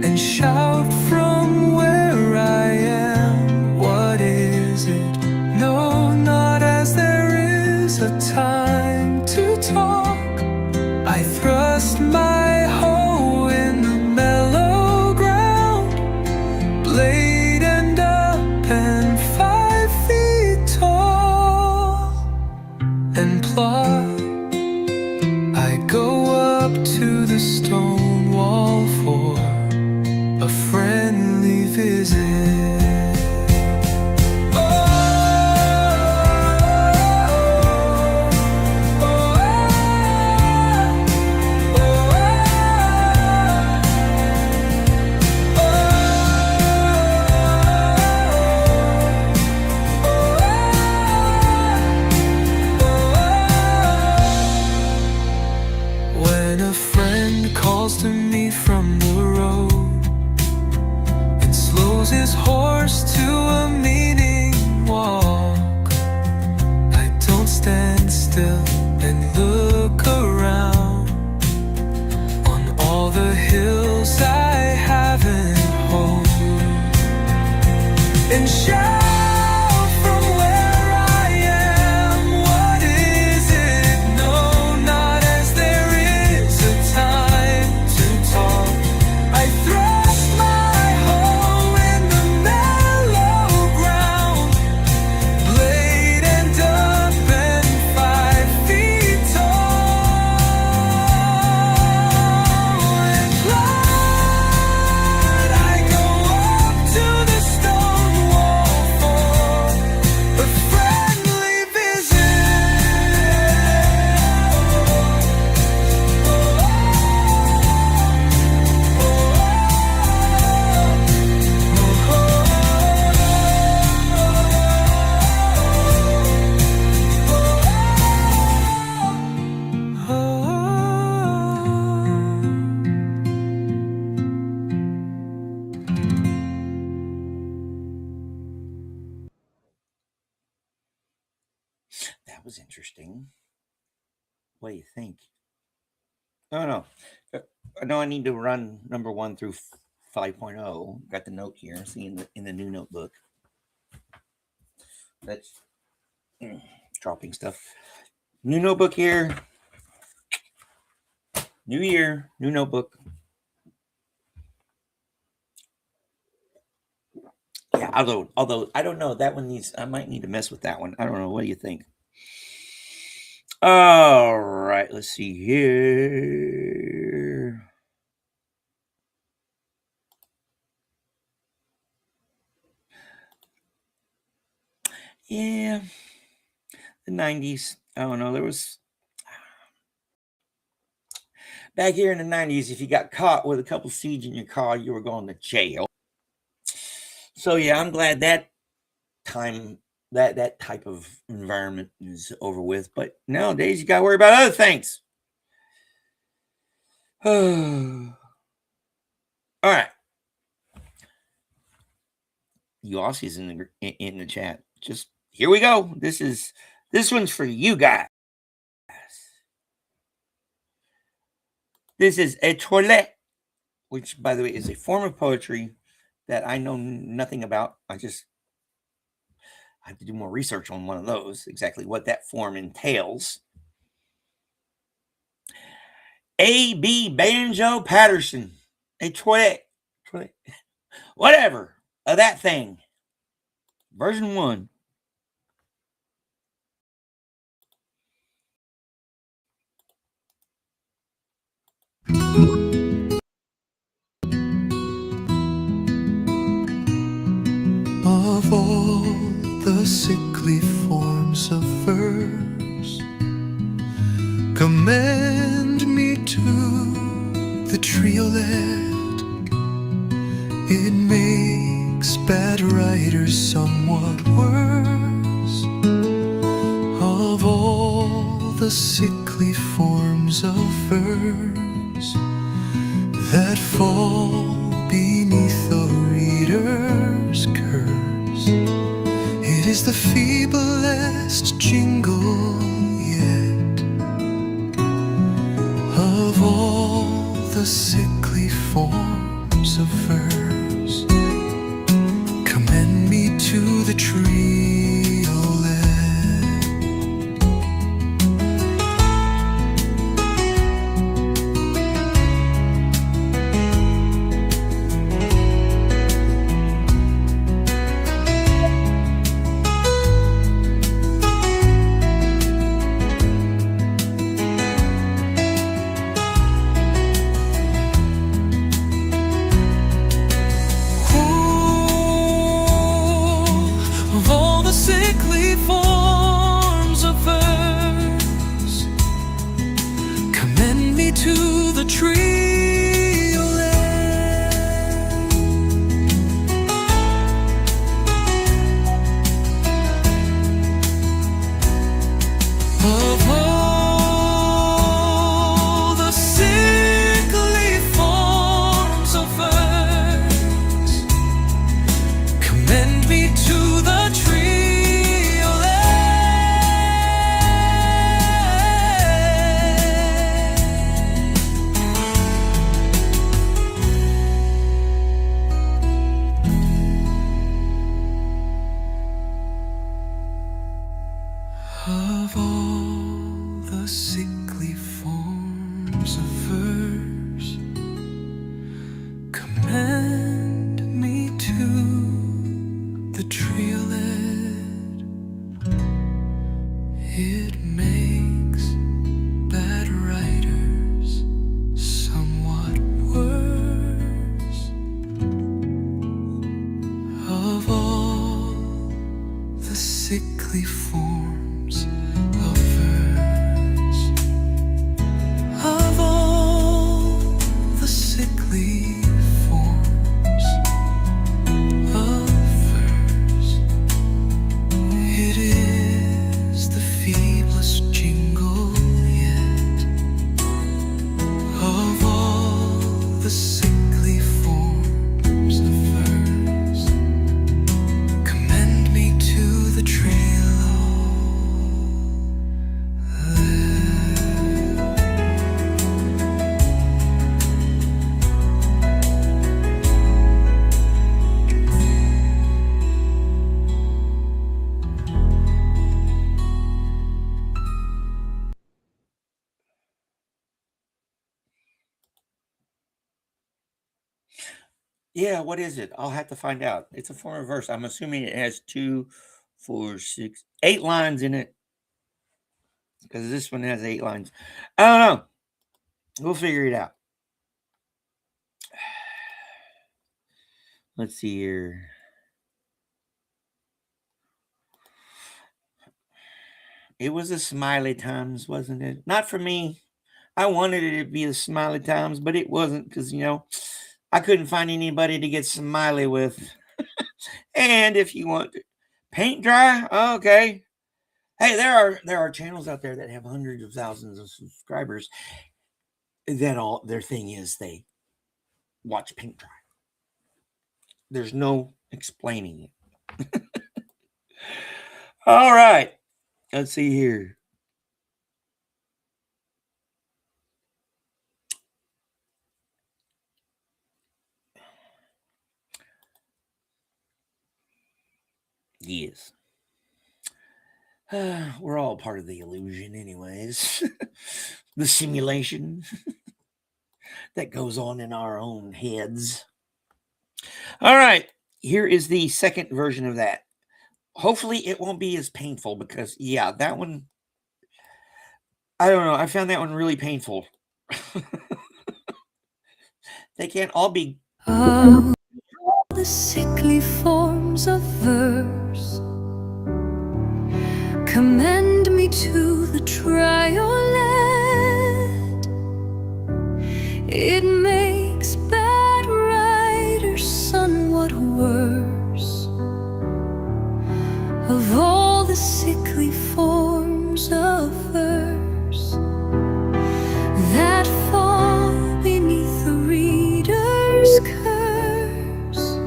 Speaker 3: and shout from where I am, what is it? No, not as there is a time to talk. I thrust my hoe in the mellow ground, blade end up and 5 feet tall, and plot. I go up to the stone wall for a friendly visit. When a friend calls to me from the road and slows his horse to a meaning walk, I don't stand still and look around on all the hills I haven't hoped, and shout. I
Speaker 1: was interesting. What do you think? Oh, no. No, I need to run number 1 through 5.0. Got the note here. See in the new notebook. That's dropping stuff. New notebook here. New year, new notebook. Yeah, although I don't know, that one needs, I might need to mess with that one. I don't know. What do you think? All right, let's see here. Yeah, the 90s. I don't know. There was back here in the 90s, if you got caught with a couple seeds in your car, you were going to jail. So yeah, I'm glad that time, that type of environment is over with. But nowadays, you got to worry about other things. All right. You Aussies in the chat. Just here we go. This one's for you guys. This is Étoile, which, by the way, is a form of poetry that I know nothing about. I have to do more research on one of those, exactly what that form entails. A.B. Banjo Patterson, Étoile, whatever, of that thing. Version 1.
Speaker 3: Of all the sickly forms of verse, commend me to the triolet. It makes bad writers somewhat worse. Of all the sickly forms of verse that fall beneath the reader's curse, it is the feeblest jingle yet. Of all the sickly forms of verse, commend me to the triolet. Of all the sickly forms of verse, commend me to the triolet. It makes bad writers somewhat worse. Of all the sickly forms of verse, of all the sickly forms of verse, it is the feeblest jingle yet. Of all the sickly forms of verse, commend me to the trailer.
Speaker 1: Yeah, what is it? I'll have to find out. It's a form of verse. I'm assuming it has 2, 4, 6, 8 lines in it. Because this one has 8 lines. I don't know. We'll figure it out. Let's see here. It was a Smiley Times, wasn't it? Not for me. I wanted it to be the Smiley Times, but it wasn't because, I couldn't find anybody to get smiley with. And if you want paint dry, okay. Hey, there are channels out there that have hundreds of thousands of subscribers. That all their thing is they watch paint dry. There's no explaining it. All right. Let's see here. Yes. We're all part of the illusion, anyways. The simulation that goes on in our own heads. All right. Here is the second version of that. Hopefully, it won't be as painful because, yeah, that one, I don't know. I found that one really painful. They can't all be.
Speaker 2: Of the sickly forms of verse, commend me to the triolet. It makes bad writers somewhat worse. Of all the sickly forms of verse that fall beneath the reader's curse,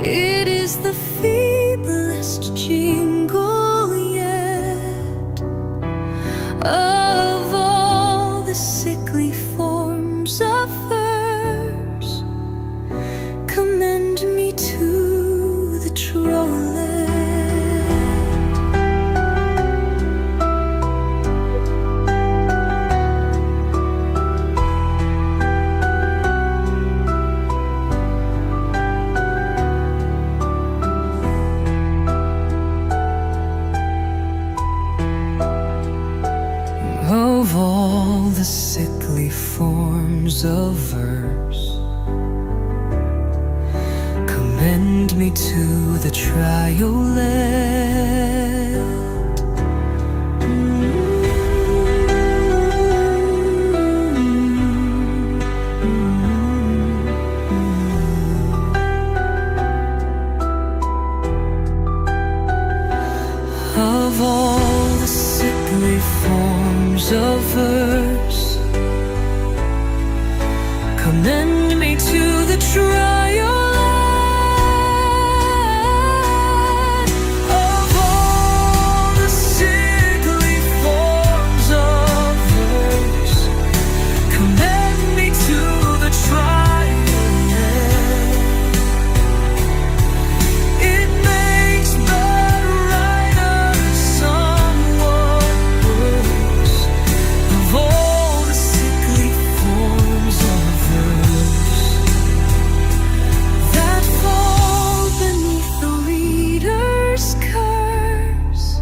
Speaker 2: it is the feeblest jingle yet. Of all the sickly forms of verse, commend me to the triolet. Of all the sickly forms of verse, commend me to the triolet. Of all the sickly forms of verse, commend me to the triolet. Of all the sickly forms of verse, commend me to the triolet. It makes bad writers somewhat worse. Of all the sickly forms of verse that fall beneath the reader's curse,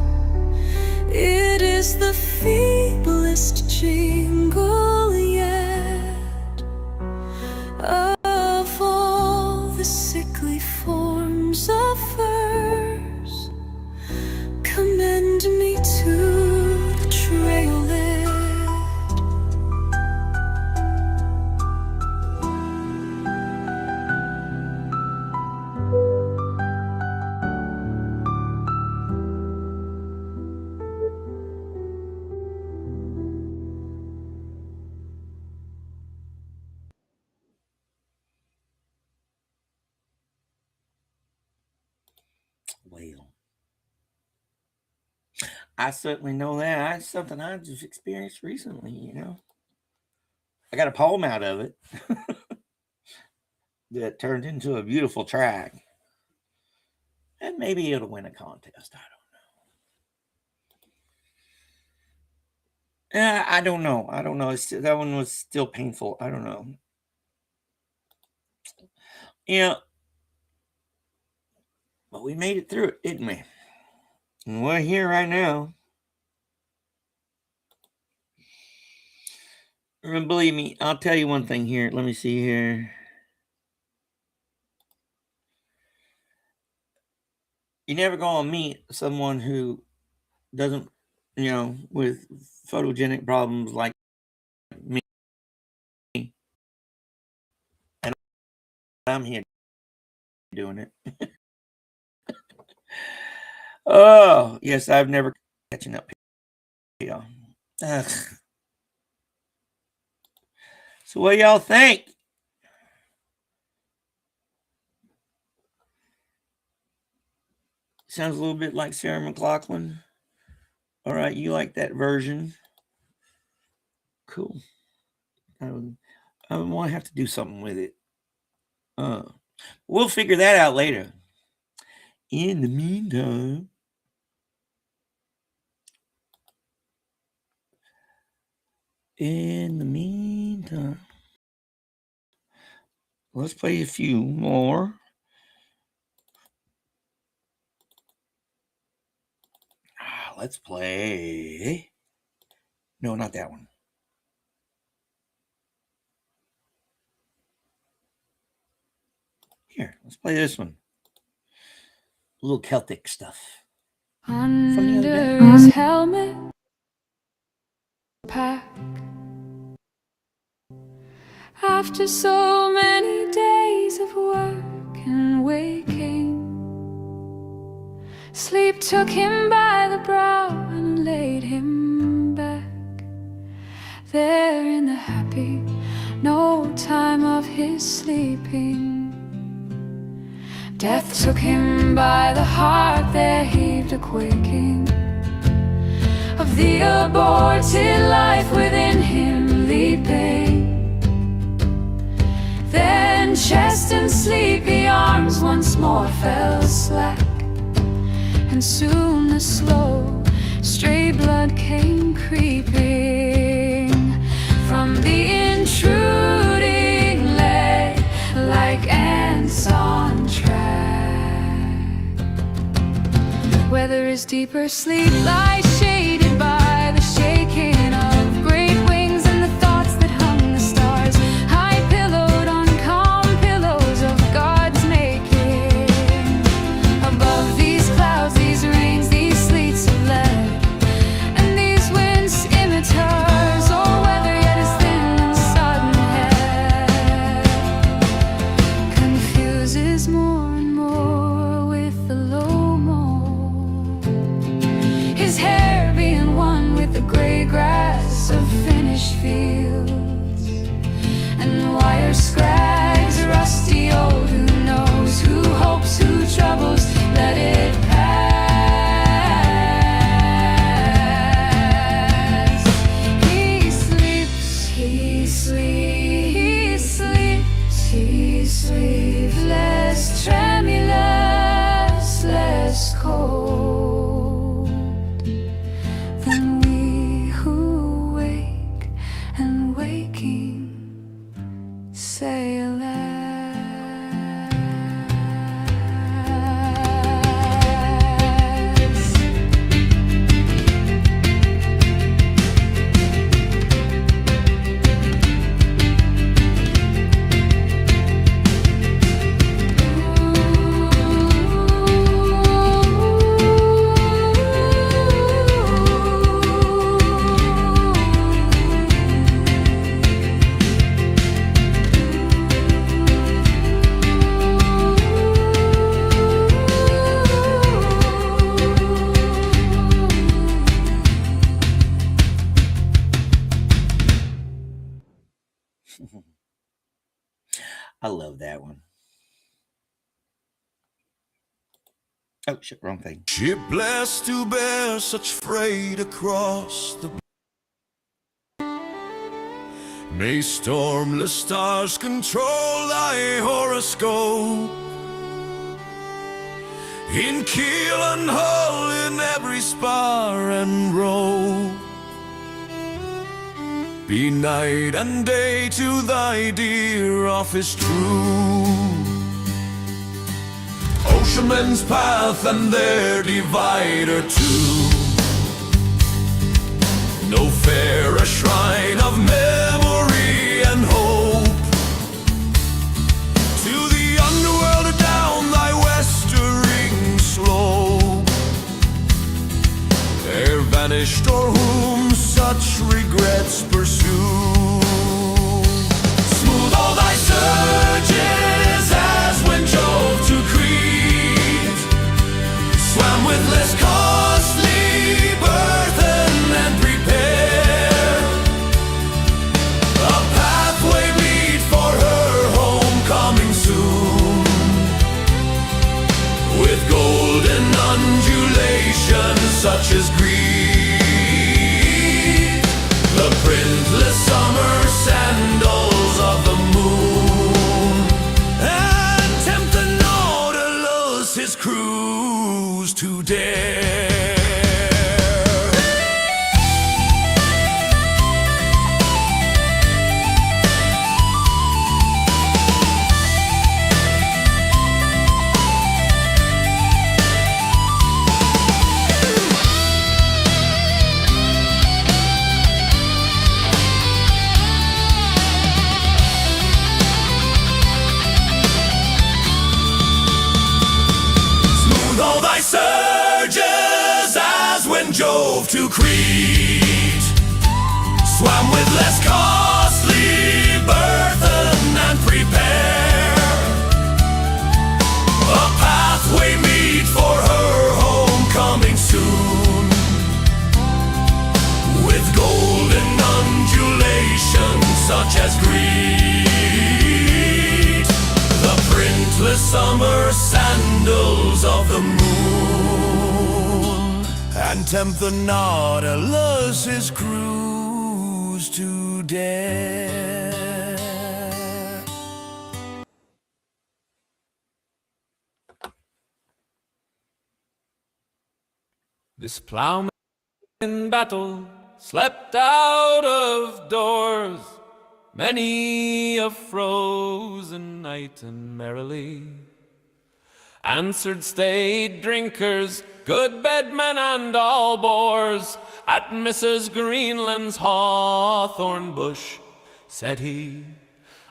Speaker 2: it is the feeblest jingle yet. Of all the sickly forms of verse, commend me to the triolet.
Speaker 1: Well, I certainly know that. That's something I just experienced recently, I got a poem out of it that turned into a beautiful track. And maybe it'll win a contest. I don't know. That one was still painful. I don't know. Yeah. But we made it through it, didn't we? And we're here right now. And believe me, I'll tell you one thing here. Let me see here. You're never going to meet someone who doesn't, with photogenic problems like me. And I'm here doing it. Oh, yes, I've never catching up here. Ugh. So what y'all think? Sounds a little bit like Sarah McLachlan. All right, you like that version? Cool. I want to have to do something with it. We'll figure that out later. In the meantime, let's play a few more. Let's play. No, not that one. Here, let's play this one. A little Celtic stuff.
Speaker 2: Under his helmet, pack. After so many days of work and waking, sleep took him by the brow and laid him back. There in the happy, no time of his sleeping, death took him by the heart, there heaved a quaking of the aborted life within him leaping. Then chest and sleepy arms once more fell slack, and soon the slow, stray blood came creeping from the intruding leg like ants on track. Whether his deeper sleep lies shaded by the shaking of great wings and the thoughts that hung the stars, high pillowed on calm pillows of God's making. Above these clouds, these rains, these sleets of lead, and these wind scimitars, or whether yet his thin and sodden head confuses more and more with the low moan, his hair being one with the gray grass of finished fields, and wire scrags, rusty old, who knows, who hopes, who troubles, let it pass. He sleeps, he sleeps, he sleeps, less tremulous, less cold than we who wake and waking say alas.
Speaker 1: I love that one. Oh, shit, wrong thing.
Speaker 3: Ship blessed to bear such freight across the may stormless stars control thy horoscope, in keel and hull, in every spar and row. Be night and day to thy dear office true, Oceanman's path and their divider too. No fairer shrine of memory and hope. To the underworld down thy westering slope. There vanished or whom such regrets pursue. Smooth all thy surges as when Jove to Crete swam with less costly burthen and prepare a pathway meet for her homecoming soon, with golden undulations such as greet the printless summer sandals of the moon, and tempt the Nautilus his cruise to dare. All thy surges as when Jove to Crete swam with less costly burthen and prepare a pathway meet for her homecoming soon, with golden undulations such as greet the printless summer sandals of the moon, and tempt the Nautilus his cruise to dare.
Speaker 4: This plowman in battle slept out of doors many a frozen night, and merrily answered staid drinkers, good bedmen and all boors, at Mrs. Greenland's hawthorn bush. Said he,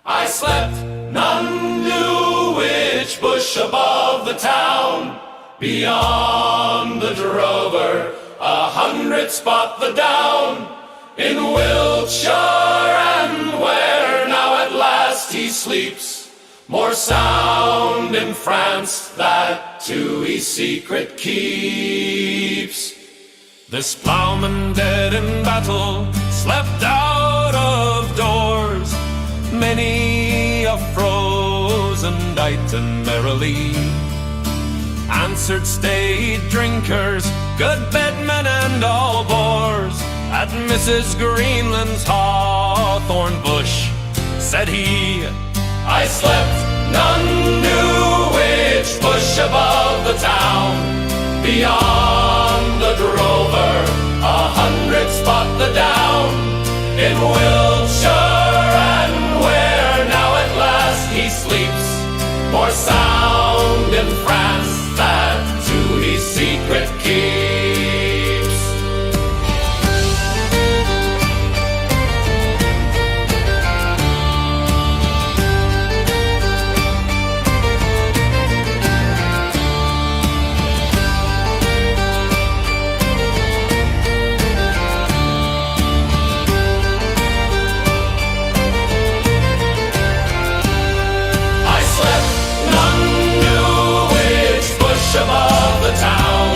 Speaker 4: I slept, none knew which bush above the town, beyond the drover, 100 spot the down, in Wiltshire, and where now at last he sleeps, more sound in France that to his secret keeps. This plowman dead in battle slept out of doors many a frozen night, and merrily answered staid drinkers, good bedmen and all boors, at Mrs. Greenland's hawthorn bush. Said he, I slept, none knew which bush above the town, beyond the drover, 100 spot the down, in Wiltshire, and where now at last he sleeps, more sound in France that to his secret keeps. Above the town,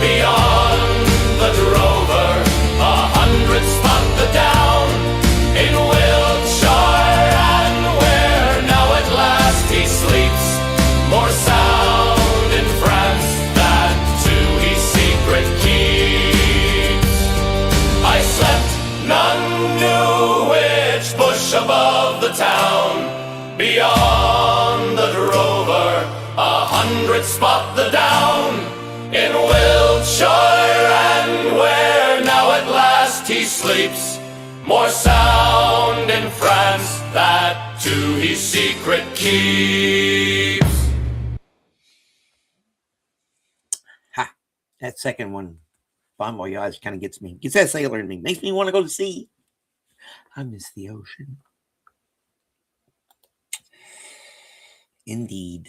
Speaker 4: beyond the drover, 100 spot the down, in Wiltshire, and where now at last he sleeps, more sound in France that to his secret keeps. I slept, none knew which bush above the town, beyond the drover, 100 spot the down, in Wiltshire, and where now at last he sleeps, more sound in France that to his secret keeps.
Speaker 1: That second one, Bon Voyage, kind of gets me. Gets that sailor in me. Makes me want to go to sea. I miss the ocean. Indeed.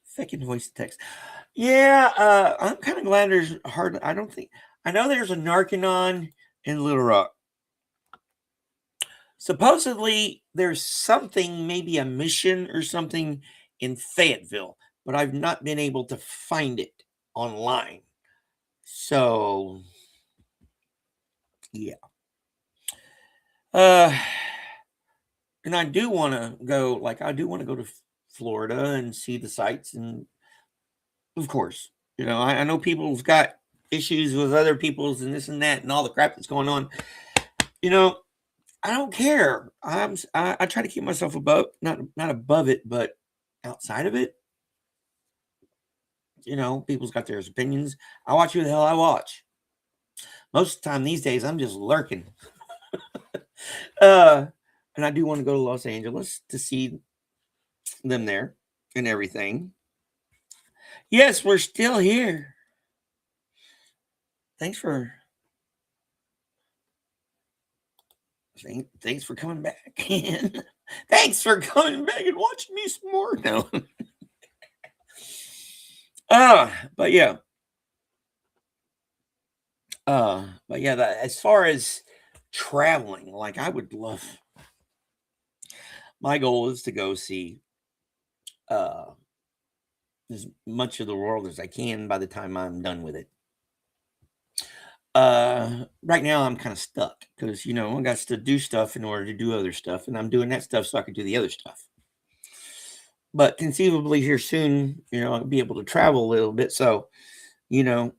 Speaker 1: Second voice to text. Yeah, I'm kind of glad there's hard. I know there's a Narconon in Little Rock. Supposedly there's something, maybe a mission or something in Fayetteville, but I've not been able to find it online. So yeah. And I do want to go, I do want to go to Florida and see the sights. And of course, I know people's got issues with other people's and this and that and all the crap that's going on. I don't care. I try to keep myself above, not above it, but outside of it. People's got their opinions. I watch who the hell I watch. Most of the time these days, I'm just lurking. And I do want to go to Los Angeles to see them there and everything. Yes, we're still here. Thanks for coming back. Thanks for coming back and watching me some more. No. But yeah. As far as traveling, I would love. My goal is to go see as much of the world as I can by the time I'm done with it. Right now I'm kind of stuck because I got to do stuff in order to do other stuff, and I'm doing that stuff so I can do the other stuff. But conceivably here soon, I'll be able to travel a little bit. So, the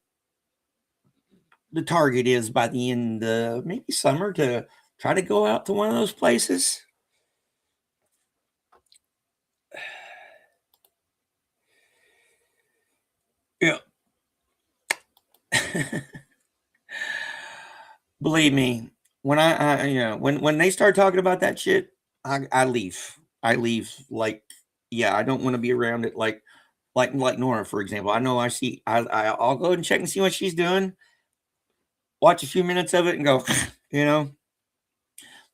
Speaker 1: target is by the end of maybe summer to try to go out to one of those places. Yeah. Believe me, when when they start talking about that shit, I leave. I leave. I don't want to be around it. Like Nora, for example. I know I'll go and check and see what she's doing. Watch a few minutes of it and go,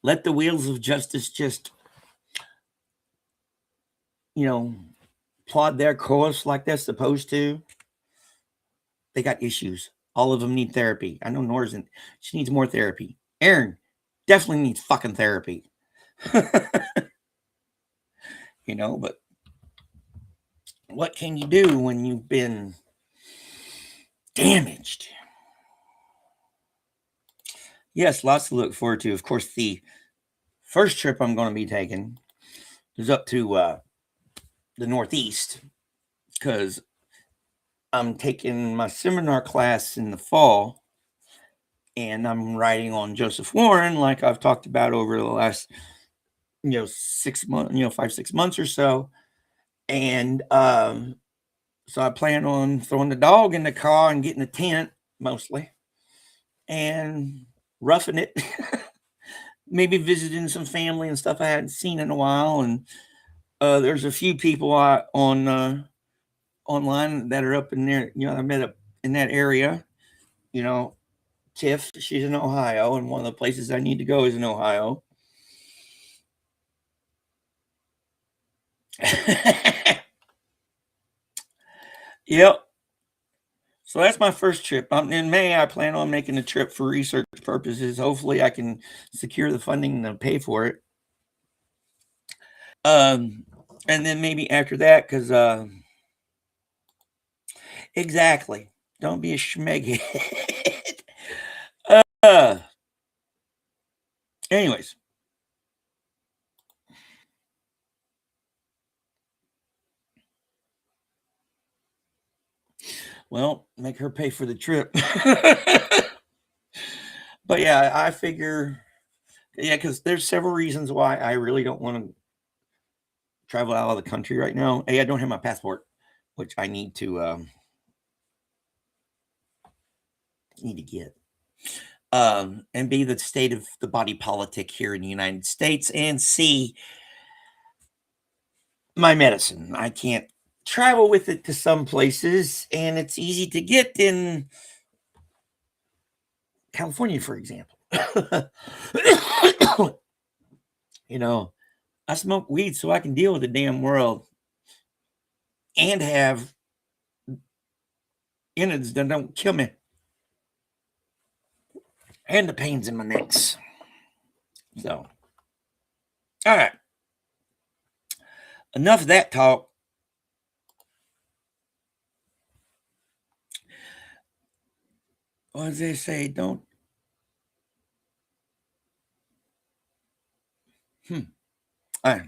Speaker 1: let the wheels of justice just, plod their course like they're supposed to. They got issues. All of them need therapy. I know Nora's she needs more therapy. Aaron definitely needs fucking therapy. But what can you do when you've been damaged? Yes, lots to look forward to. Of course, the first trip I'm going to be taking is up to the Northeast because I'm taking my seminar class in the fall, and I'm writing on Joseph Warren, like I've talked about over the last, 6 months, 5-6 months or so. And so I plan on throwing the dog in the car and getting a tent mostly and roughing it. Maybe visiting some family and stuff I hadn't seen in a while. And there's a few people online that are up in there, I met up in that area. Tiff, she's in Ohio, and one of the places I need to go is in Ohio. Yep. So that's my first trip. In May, I plan on making a trip for research purposes. Hopefully I can secure the funding to pay for it. And then maybe after that, because exactly. Don't be a schmeghead. Anyways. Well, make her pay for the trip. But yeah, I figure, because there's several reasons why I really don't want to travel out of the country right now. I don't have my passport, which I need to get. and B, the state of the body politic here in the United States, and C, my medicine. I can't travel with it to some places, and it's easy to get in California, for example. You know, I smoke weed so I can deal with the damn world and have innards that don't kill me. And the pains in my necks. So, all right. Enough of that talk. What does they say? Don't. I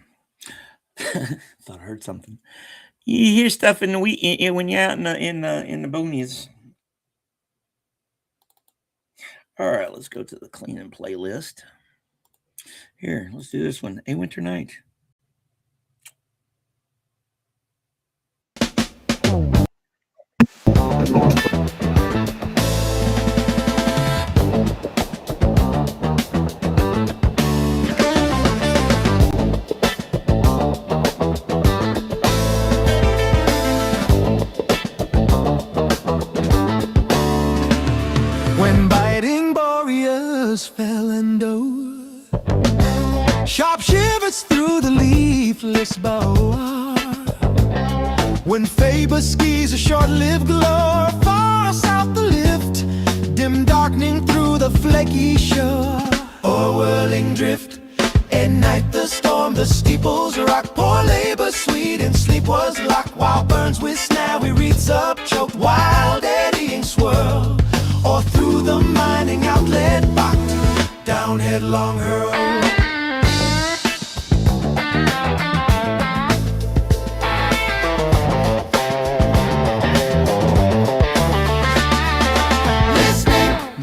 Speaker 1: thought I heard something. You hear stuff in the when you're out in the boonies. All right, let's go to the cleaning playlist. Here, let's do this one. A Winter Night.
Speaker 3: When biting boreas fell and dove, sharp shivers through the leafless bough. When Faber skis a short-lived glow, far south the lift, dim darkening through the flaky shore. O'er whirling drift, at night the storm, the steeples rock. Poor labor sweet and sleep was locked, while burns with snawy wreaths up choked. Wild eddying swirl, or through the mining outlet bocked, down headlong hurl.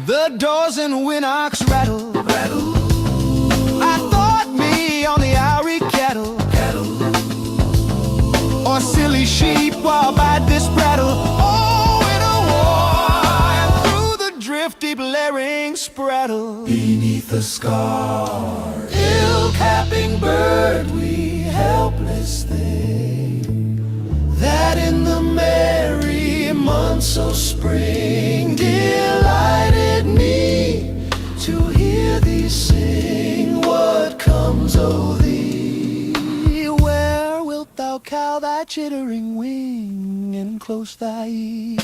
Speaker 3: The doors and windocks rattle, rattle. I thought me on the Owry cattle, cattle. Or silly sheep while by this prattle. Oh, in a war, and through the drift deep layering spraddle. Beneath the scar, ill-capping bird, we helpless thing, that in the merry months of spring delighted me to hear thee sing. What comes o' thee? Where wilt thou cow thy chittering wing and close thy ear?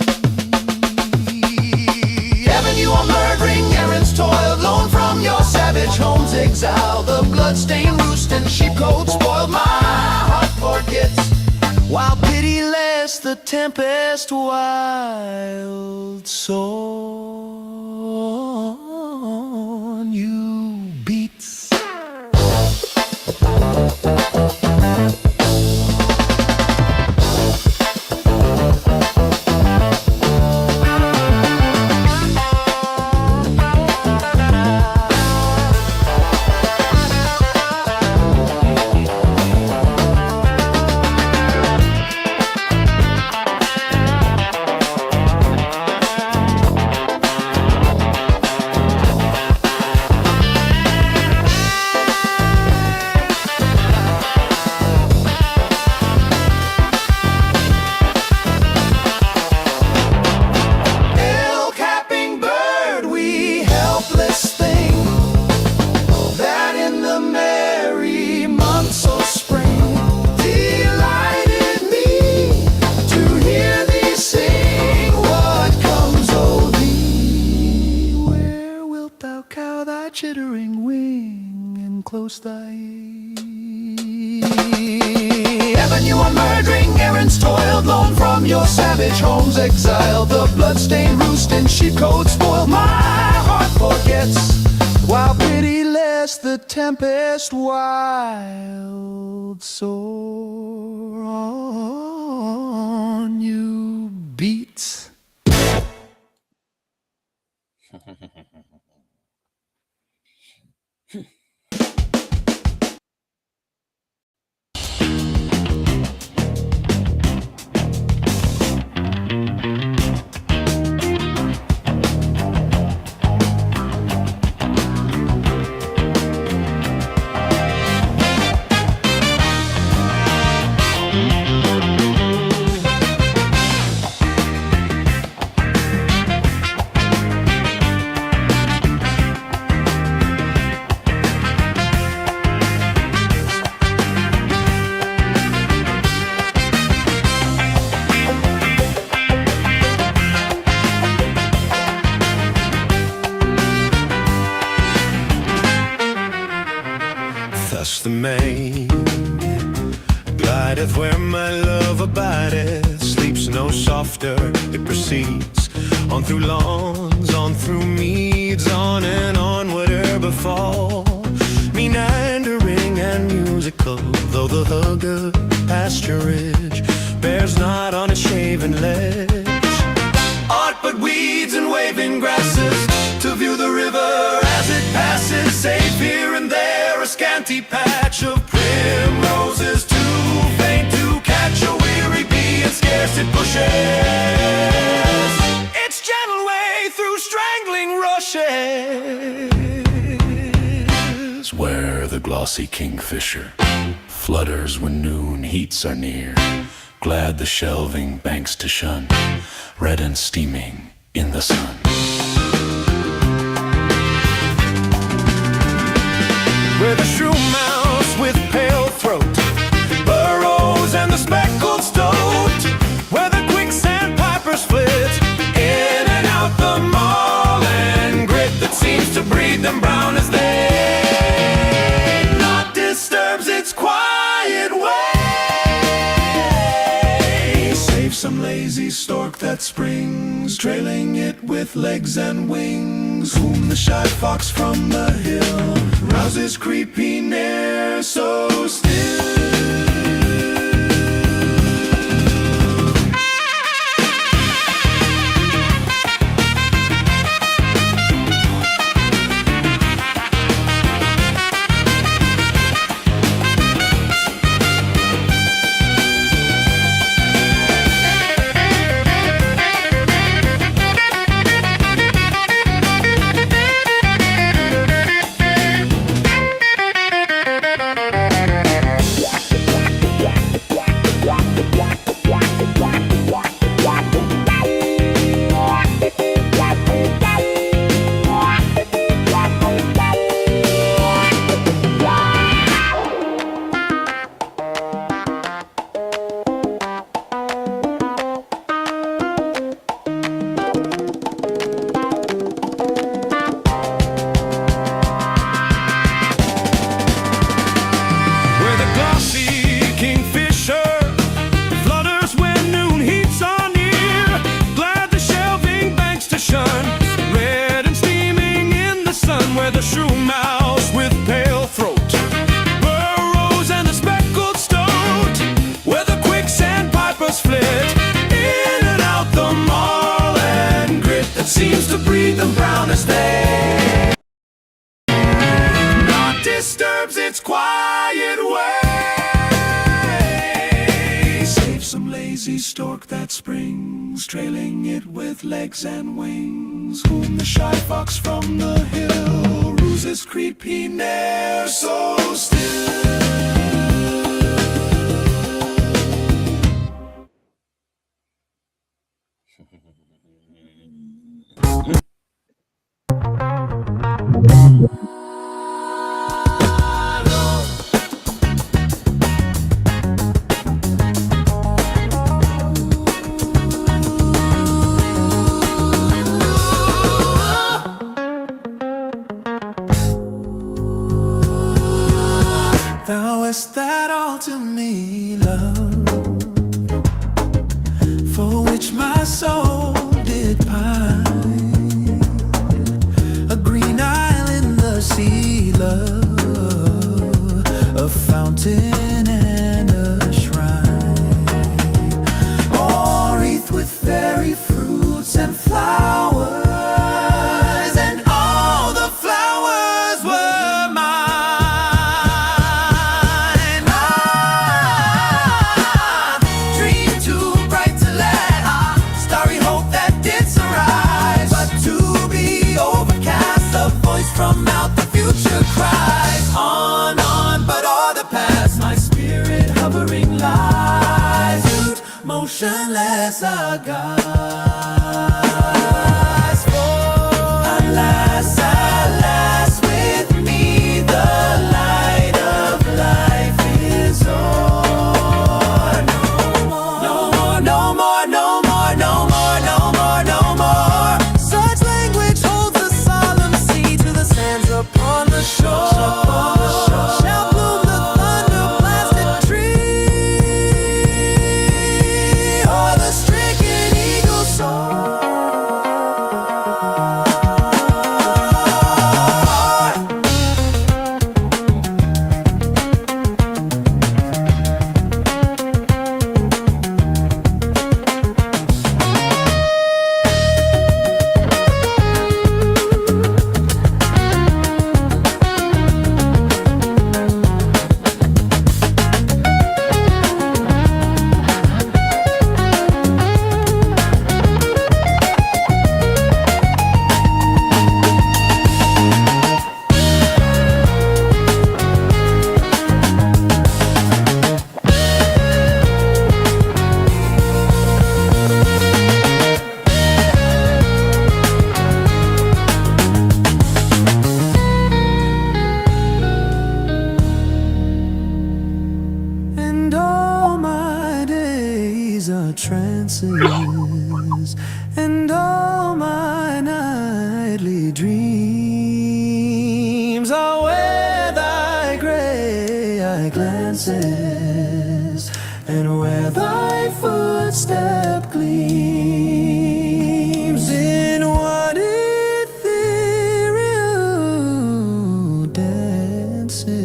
Speaker 3: Heaven, you are murdering errands toiled, lone from your savage home's exile. The blood-stained roost and sheepcote spoiled, my heart forgets, while pitiless the tempest wild on you beats. Chittering wing and close thy ear. Heaven, you are murdering errands toiled, lone from your savage home's exile. The blood-stained roost and sheepcote spoiled, my heart forgets, while pitiless the tempest wild sore on you beats. the main. Glideth where my love abideth, sleeps no softer, it proceeds on through lawns, on through meads, on and onward ere befall. Meandering and musical, though the hugged pasturage bears not on a shaven ledge aught but weeds and waving grasses, to view the river as it passes, save here and there a scanty patch of primroses, too faint to catch a weary bee, and scarce it pushes its gentle way through strangling rushes, where the glossy kingfisher flutters when noon heats are near, glad the shelving banks to shun, red and steaming in the sun. Where the shrew mouse with pale throat burrows and the speckled stoat, where the quicksand pipers flit in and out the marlin grit that seems to breed them brown as they not disturbs its quiet way, save some lazy stork that springs, trailing it with legs and wings, whom the shy fox from the hill rouses creepy ne'er so still. Seems to breed them brown as they not disturbs its quiet way, save some lazy stork that springs, trailing it with legs and wings, whom the shy fox from the hill ruses creepy ne'er so still. Thou hast that all to me, love, for which my soul did pine. A green isle in the sea, love, a fountain and a shrine, all wreathed with fairy fruits and flowers. From out the future cries on, but o'er the past my spirit hovering lies, mute, motionless, aghast. For alas, alas, with me the light of life is o'er. No more, no more, no more, no more, no more, no more. Such language holds a solemn sea to the sands upon the shore. Shall bloom the and all my nightly dreams are where thy grey eye glances, and where thy footstep gleams in what ethereal dances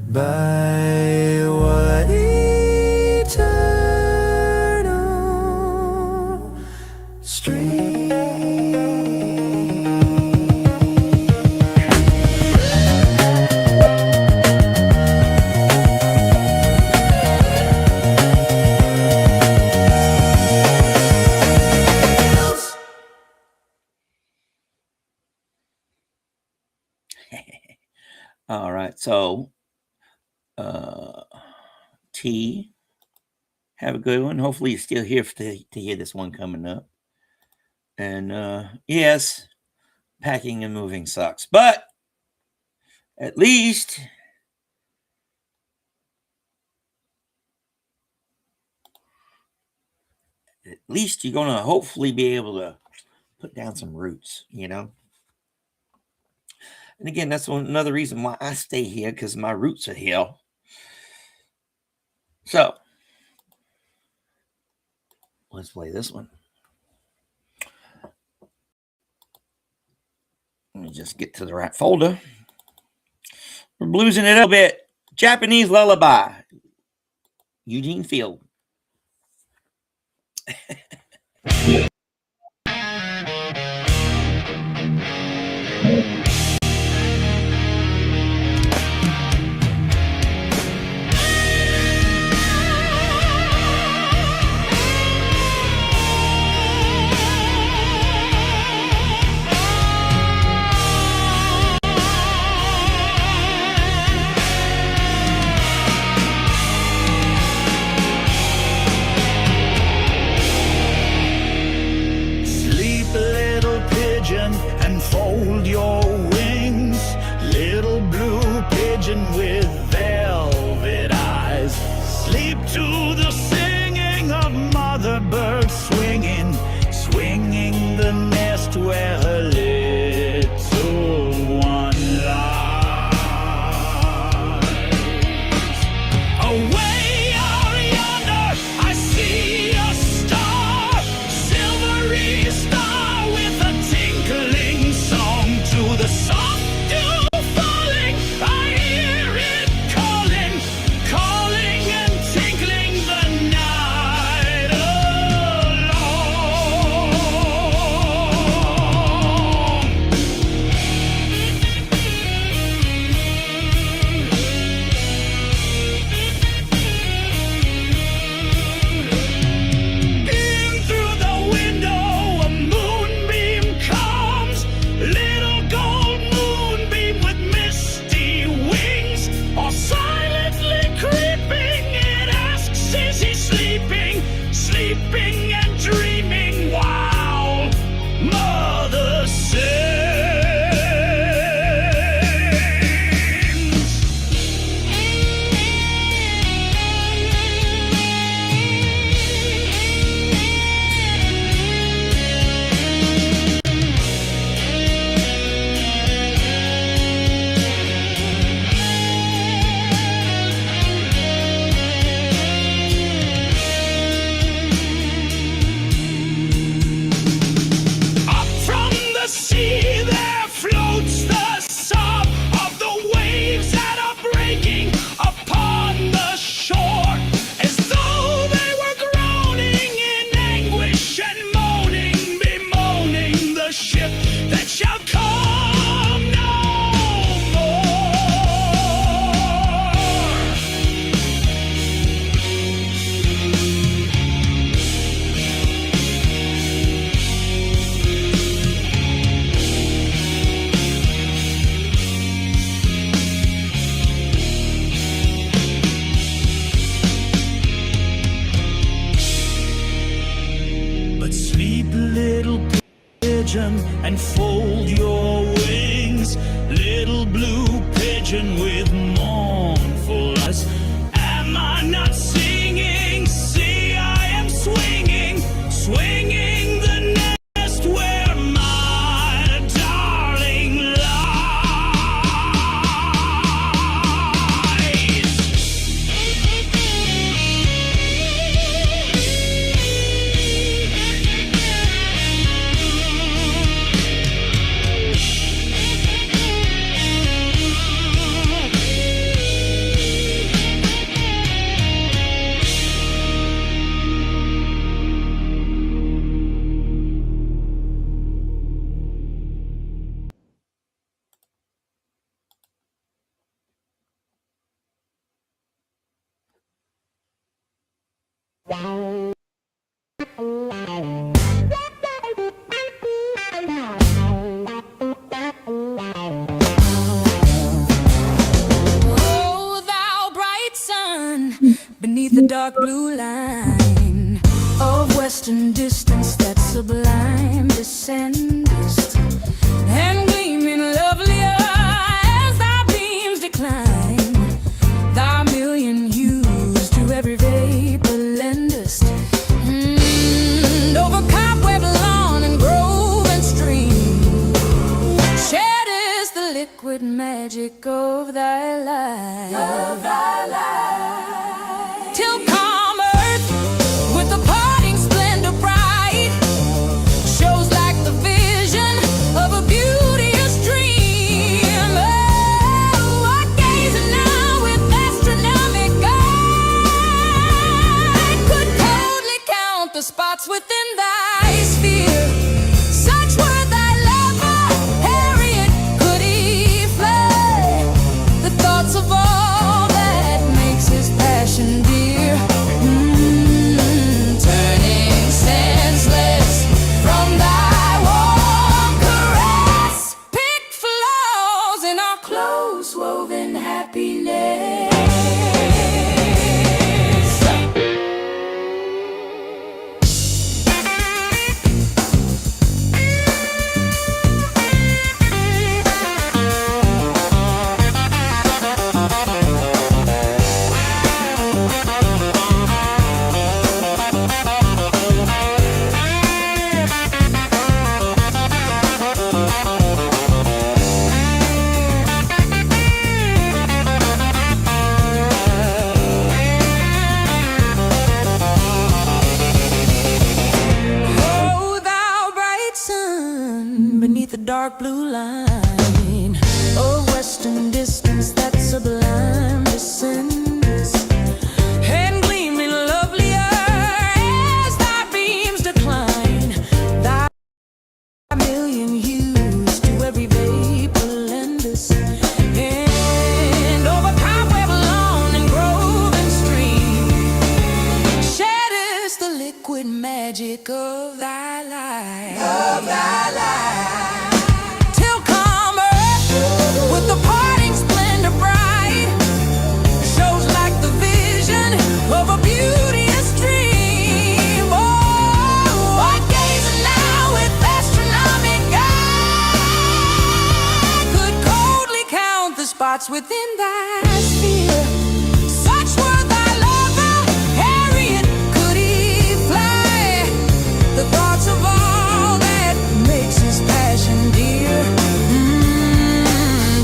Speaker 3: by what eternal stream.
Speaker 1: All right, so T, have a good one. Hopefully you're still here to hear this one coming up. And yes, packing and moving sucks, but at least you're gonna hopefully be able to put down some roots, you know. And again, that's another reason why I stay here, because my roots are here. So let's play this one. Let me just get to the right folder. We're bluesing it a bit. Japanese Lullaby, Eugene Field.
Speaker 3: Sleep, little pigeon, and fold your wings. Little blue pigeon with velvet eyes. Sleep to the singing of mother bird swinging, swinging the nest where her little one lies. Away out yonder, I see a star, silvery star with a tinkling song. To the soft dew falling, I hear it calling, calling and tinkling the night along. In through the window a moonbeam comes, little gold moonbeam with misty wings. All silently creeping, it asks, is he sleeping, sleeping and dreaming while mother sings? Up from the sea there floats the sob of the waves that are breaking upon the shore, as though they were groaning in anguish and moaning, bemoaning the ship that shall come no more. But sleep, little pigeon, and fold your wings. Little blue pigeon with mournful eyes. Am I not singing? See, I am swinging.
Speaker 2: dark blue line of western distance that's sublime, descendest and gleaming lovelier as thy beams decline. Thy million hues to every vapor lendest, over cobweb, lawn, and grove and stream. Shed is the liquid magic of thy light, till calm earth with the parting splendor bright shows like the vision of a beauteous dream. Oh, I gaze now with astronomic eye, could coldly count the spots within thy sphere. Such were thy lover, Harriet, could he fly the thoughts of all that makes his passion dear. Turning senseless from thy warm caress, pick flaws in our close woven happiness. Oh, thou bright sun beneath the dark blue line of western distance that sublime descends and gleaming lovelier as thy beams decline. Thy million hues to every vapor lendest, and over cobweb, lawn, and grove and stream. Shed is the liquid magic of thy light, till calm earth with the parting splendor bright shows like the vision of a beauteous dream. Oh, I gaze now with astronomic eye, could coldly count the spots within thy sphere. Such were thy lover, Harriet, could he fly the thoughts of all that makes his passion dear.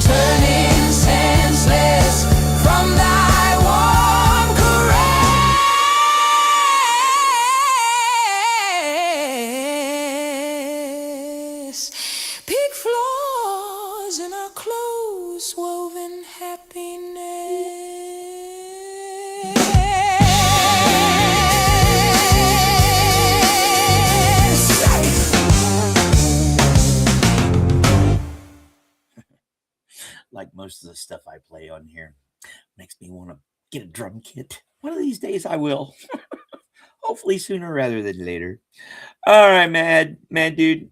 Speaker 2: Turning senseless from thy warm caress, pick flaws in our close woven happiness.
Speaker 1: Like most of the stuff I play on here, makes me want to get a drum kit. One of these days I will. Hopefully sooner rather than later. All right, mad dude.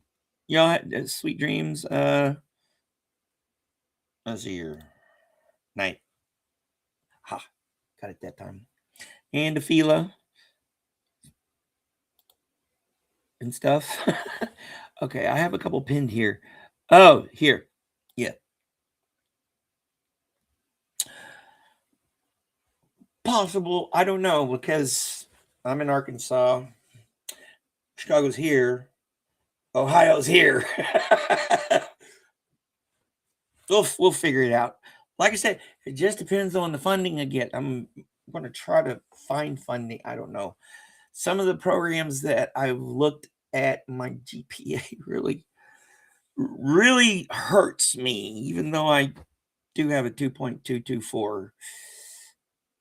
Speaker 1: Y'all had sweet dreams. Let's see here. Night. Ha. Got it that time. And a Fila. And stuff. Okay, I have a couple pinned here. Oh, here. Yeah. Possible. I don't know, because I'm in Arkansas. Chicago's here. Ohio's here. We'll figure it out. Like I said, it just depends on the funding I get. I'm going to try to find funding. I don't know. Some of the programs that I've looked at, my GPA really hurts me, even though I do have a 2.224.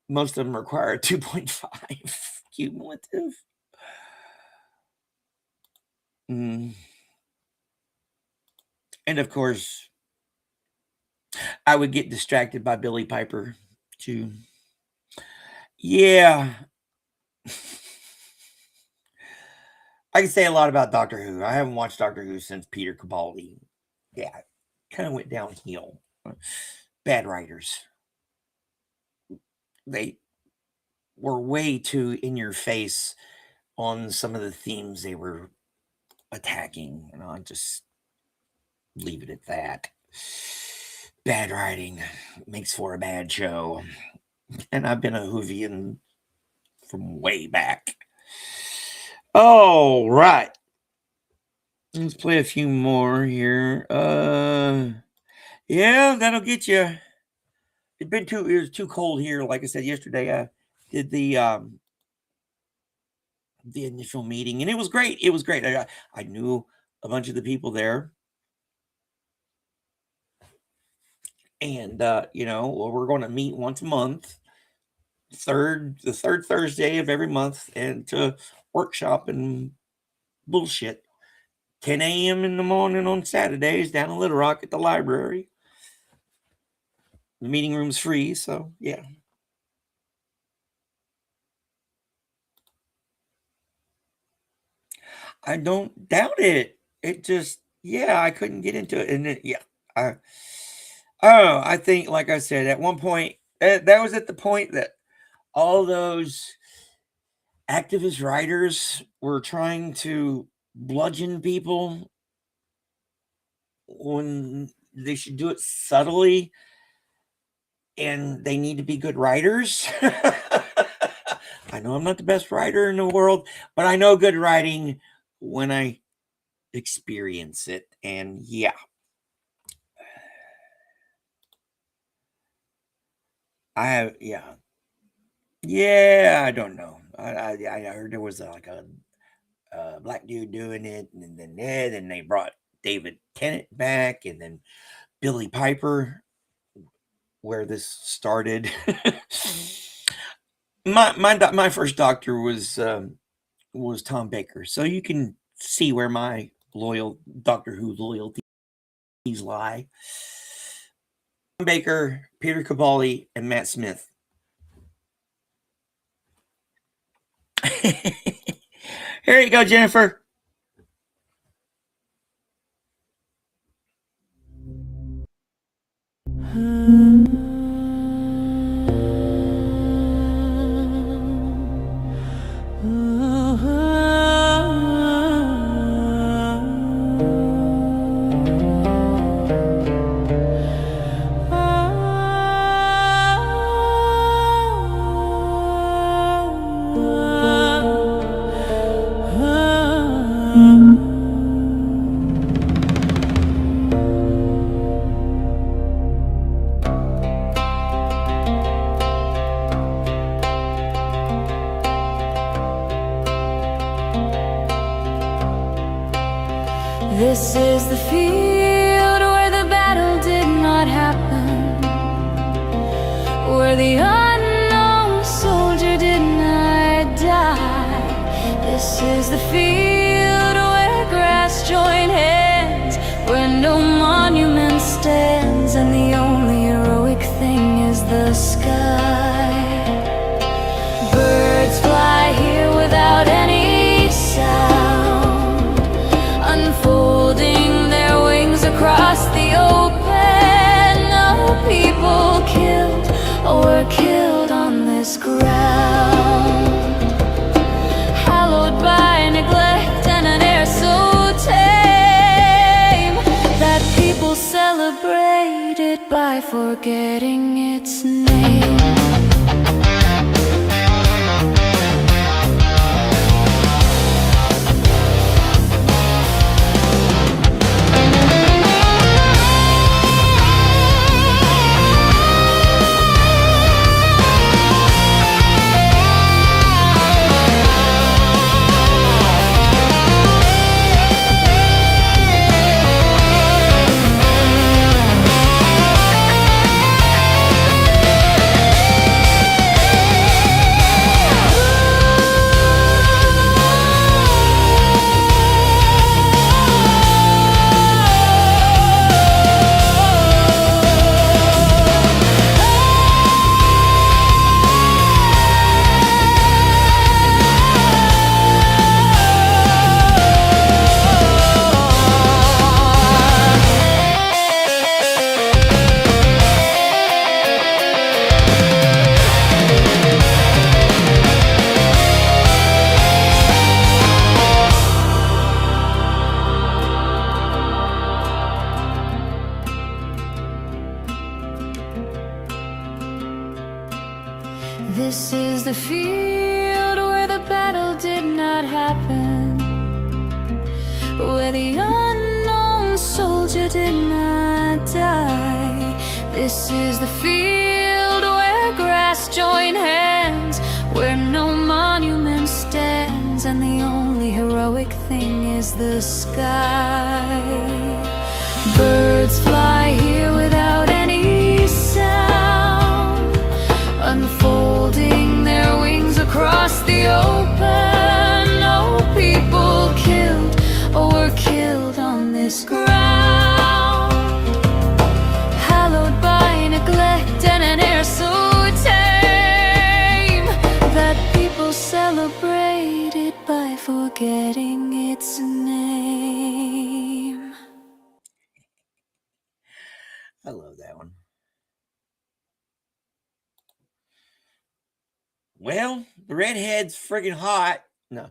Speaker 1: Most of them require a 2.5 cumulative. And of course, I would get distracted by Billy Piper too. Yeah. I can say a lot about Doctor Who. I haven't watched Doctor Who since Peter Capaldi. Yeah, kind of went downhill. Bad writers. They were way too in your face on some of the themes they were attacking, and I'll just leave it at that. Bad writing makes for a bad show, and I've been a Whovian from way back. All right, let's play a few more here. Yeah, that'll get you. It was too cold here. Like I said yesterday, I did the initial meeting, and it was great. It was great. I knew a bunch of the people there, and we're going to meet once a month, the third Thursday of every month, and to workshop and bullshit. 10 a.m. in the morning on Saturdays down in Little Rock at the library. The meeting room's free, so yeah. I don't doubt it. It just, yeah, I couldn't get into it. And I think, like I said, at one point, that was at the point that all those activist writers were trying to bludgeon people when they should do it subtly, and they need to be good writers. I know I'm not the best writer in the world, but I know good writing when I experience it. And yeah. I don't know. I heard there was like a black dude doing it, and then they brought David Tennant back, and then Billy Piper, where this started. my first doctor was Tom Baker, so you can see where my loyal Doctor Who loyalties lie. Tom Baker, Peter Capaldi, and Matt Smith. Here you go, Jennifer.
Speaker 2: This is the field where the battle did not happen, where the unknown soldier did not die. This is the field where grass join hands, where no monument stands, and the only heroic thing is the sky. Birds fly here without any sound, unfolding their wings across the open. No people killed or killed on this ground, hallowed by neglect and an air so tame that people celebrate it by forgetting its name. the field where the battle did not happen, where the unknown soldier did not die. This is the field where grass join hands, where no monument stands, and the only heroic thing is the sky. Birds fly here without any sound, unfolding their wings across the open. No people killed or were killed on this ground, hallowed by neglect and an air so tame that people celebrate it by forgetting its name.
Speaker 1: I love that one. Well, the redhead's friggin' hot. No.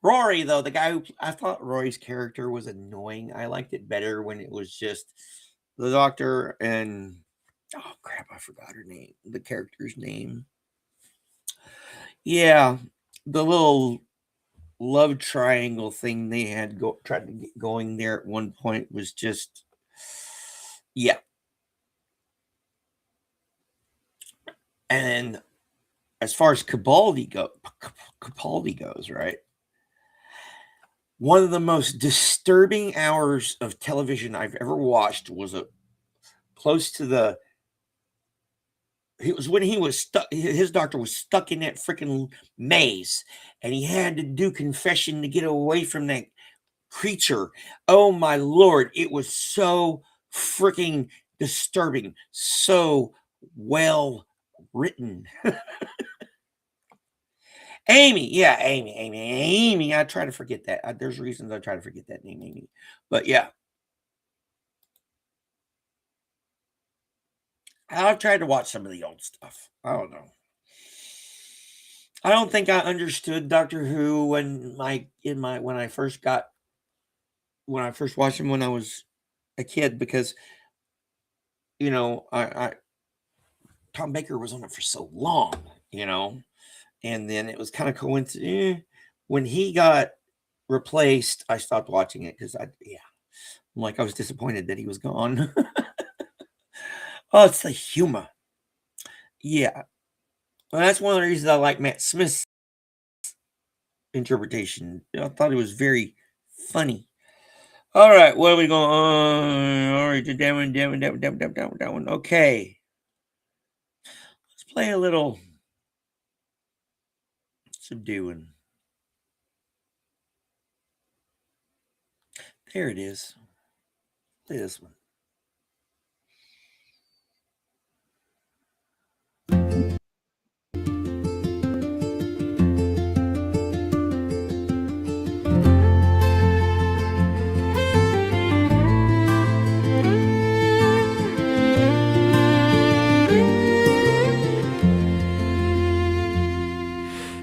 Speaker 1: Rory, though, the guy who I thought Rory's character was annoying. I liked it better when it was just the doctor and oh crap, I forgot her name. The character's name. Yeah, the little love triangle thing they had tried to get going there at one point was just yeah. And as far as Capaldi goes, right? One of the most disturbing hours of television I've ever watched was close to the. It was when he was stuck. His doctor was stuck in that freaking maze, and he had to do confession to get away from that creature. Oh my Lord! It was so freaking disturbing. So well written. Amy. I try to forget that. There's reasons I try to forget that name, Amy. But yeah. I've tried to watch some of the old stuff. I don't know. I don't think I understood Doctor Who when I first watched him when I was a kid, because Tom Baker was on it for so long, and then it was kind of coincident when he got replaced. I stopped watching it because I was disappointed that he was gone. Oh, it's the humor. Yeah. Well, that's one of the reasons I like Matt Smith's interpretation. I thought it was very funny. All right, what are we going on? All right, that one. Okay. Let's play a little subduing. There it is. Play this one.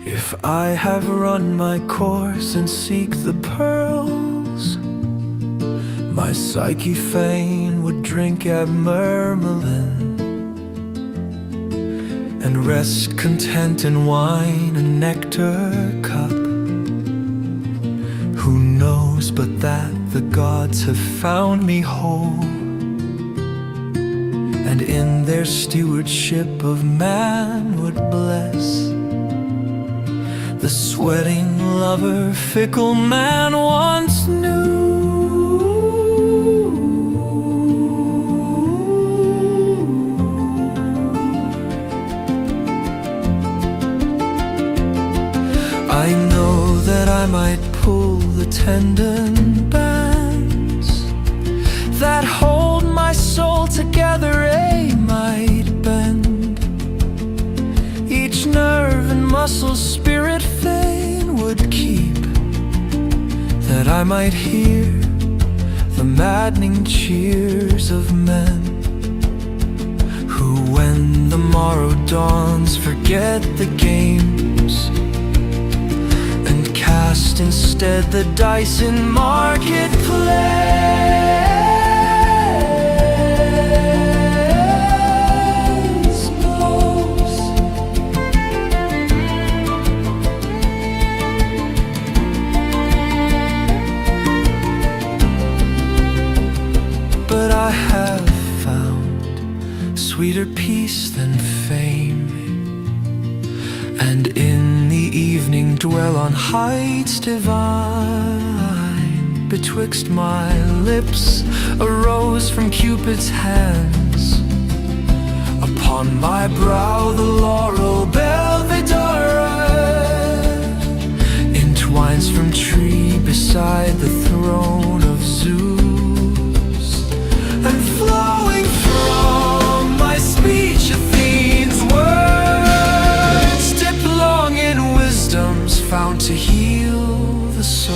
Speaker 3: If I have run my course and seek the pearls, my psyche fain would drink at Mermelin and rest content in wine and nectar cup. Who knows but that the gods have found me whole, and in their stewardship of man would bless the sweating lover fickle man once knew. I know that I might pull the tendon bands that hold my soul together, might bend each nerve and muscle, spirit fain would keep, that I might hear the maddening cheers of men who, when the morrow dawns, forget the games and cast instead the dice in marketplace. sweeter peace than fame, and in the evening dwell on heights divine. Betwixt my lips a rose from Cupid's hands, upon my brow the laurel belvedere entwines from tree beside the throne of Zeus, and flowing from my speech Athene's words dip long in wisdom's fount to heal the soul.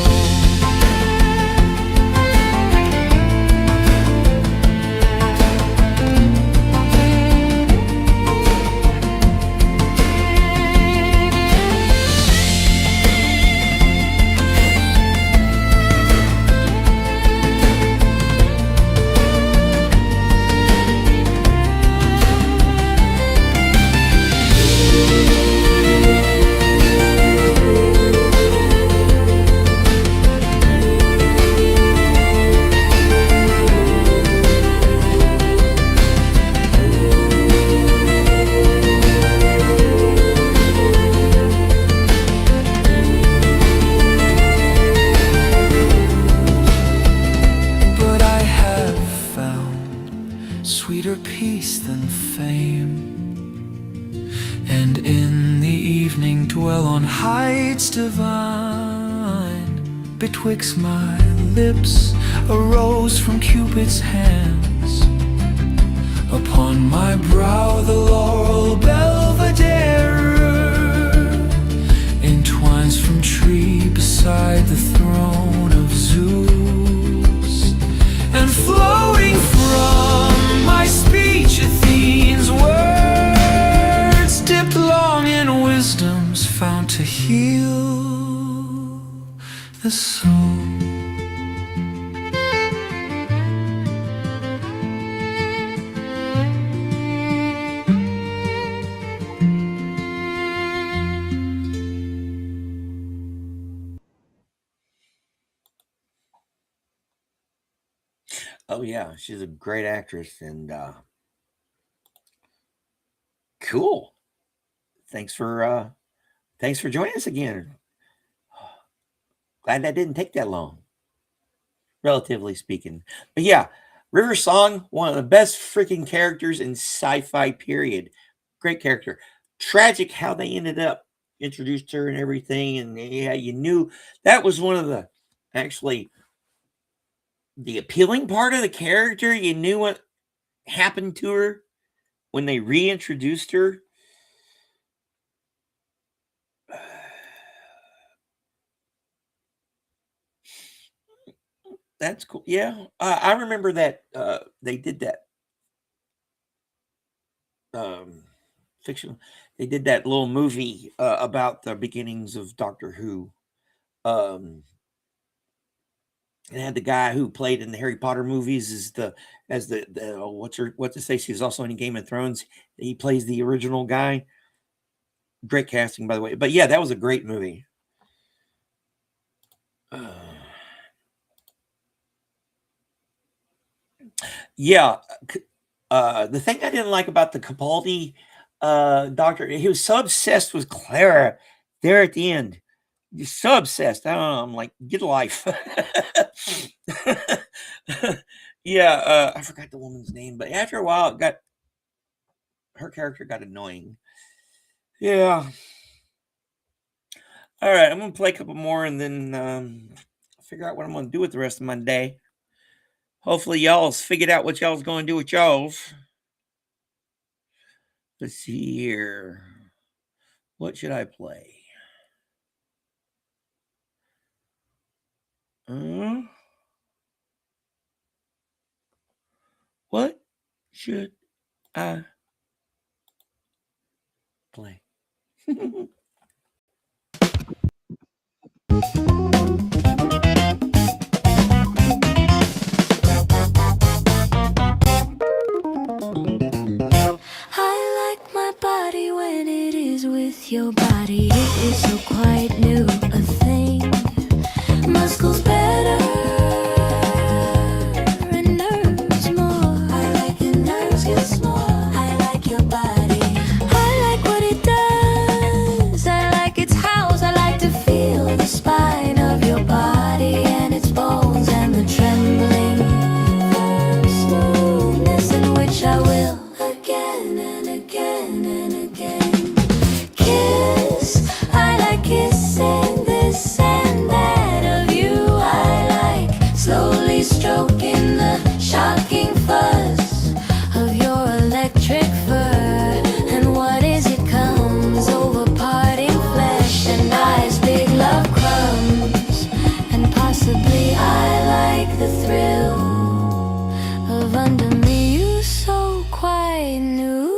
Speaker 3: Sweeter peace than fame, and in the evening dwell on heights divine. Betwixt my lips a rose from Cupid's hands, upon my brow the laurel belvedere entwines from tree beside the throne of Zeus, and flowing from my speech Athene's words dip long in wisdom's fount to heal the soul.
Speaker 1: Oh yeah, she's a great actress, and cool. Thanks for joining us again. Glad that didn't take that long, relatively speaking. But yeah, River Song, one of the best freaking characters in sci-fi period. Great character. Tragic how they ended up, introduced her and everything, and yeah, you knew that was one of the actually the appealing part of the character. You knew what happened to her when they reintroduced her. That's cool. Yeah, I remember that they did that fiction. They did that little movie about the beginnings of Doctor Who. It had the guy who played in the Harry Potter movies as the what's to say, she's also in Game of Thrones. He plays the original guy. Great casting, by the way. But yeah, that was a great movie. Yeah, the thing I didn't like about the Capaldi doctor, he was so obsessed with Clara there at the end. You're so obsessed. I don't know. I'm like, get a life. Yeah, I forgot the woman's name, but after a while, her character got annoying. Yeah. All right, I'm gonna play a couple more and then figure out what I'm gonna do with the rest of my day. Hopefully, y'all's figured out what y'all's gonna do with y'all's. Let's see here. What should I play? What should I play?
Speaker 2: I like my body when it is with your body. It is so quite new a thing. Muscles better and nerves more. I like the nerves get small. I like stroking the shocking fuzz of your electric fur. And what is it comes over parting flesh and eyes, big love crumbs. And possibly I like the thrill of under me you so quite new.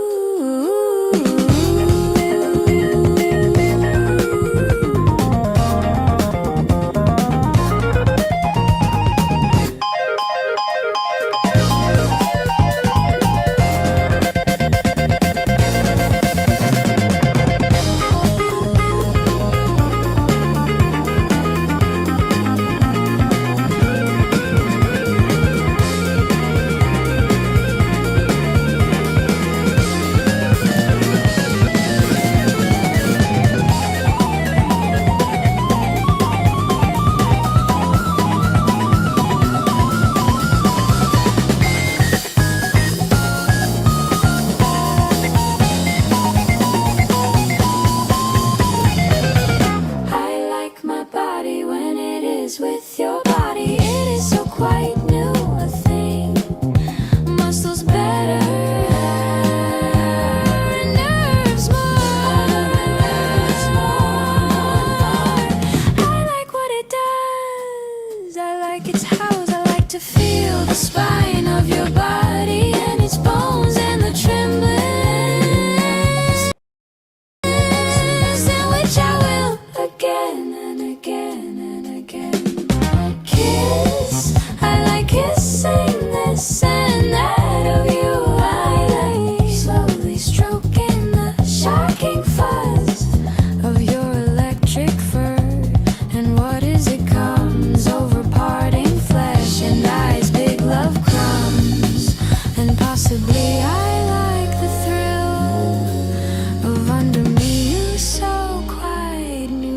Speaker 2: With your body, it is so quite new a thing. Muscles better, nerves more. I like what it does. I like its hows. I like to feel the spine of your body and its bones and the trembling. Which I will again and again and again. Kiss, I like kissing this and that of you. I like slowly stroking the shocking fuzz of your electric fur. And what is it comes over parting flesh and eyes, big love crumbs. And possibly I like the thrill of under me you so quite new.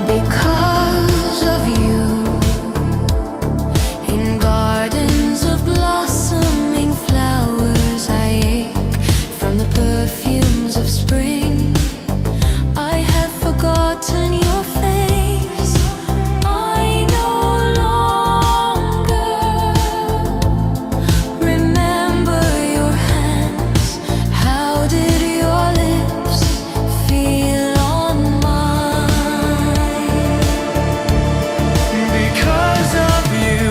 Speaker 2: Because of you, in gardens of blossoming flowers, I ache from the perfumes of spring. I have forgotten your face. I no longer remember your hands. How did your lips feel on mine?
Speaker 3: Because of you,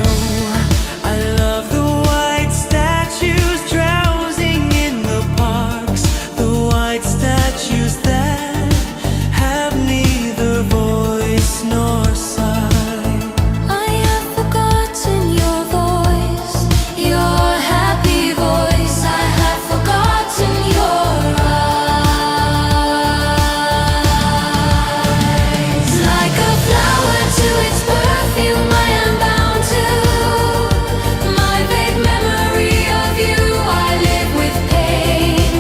Speaker 3: I love the white statues drowsing in the parks, the white statues that have neither voice nor sigh.
Speaker 2: I have forgotten your voice, your happy voice. I have forgotten your eyes. Like a flower to its perfume, I am bound to my vague memory of you. I live with pain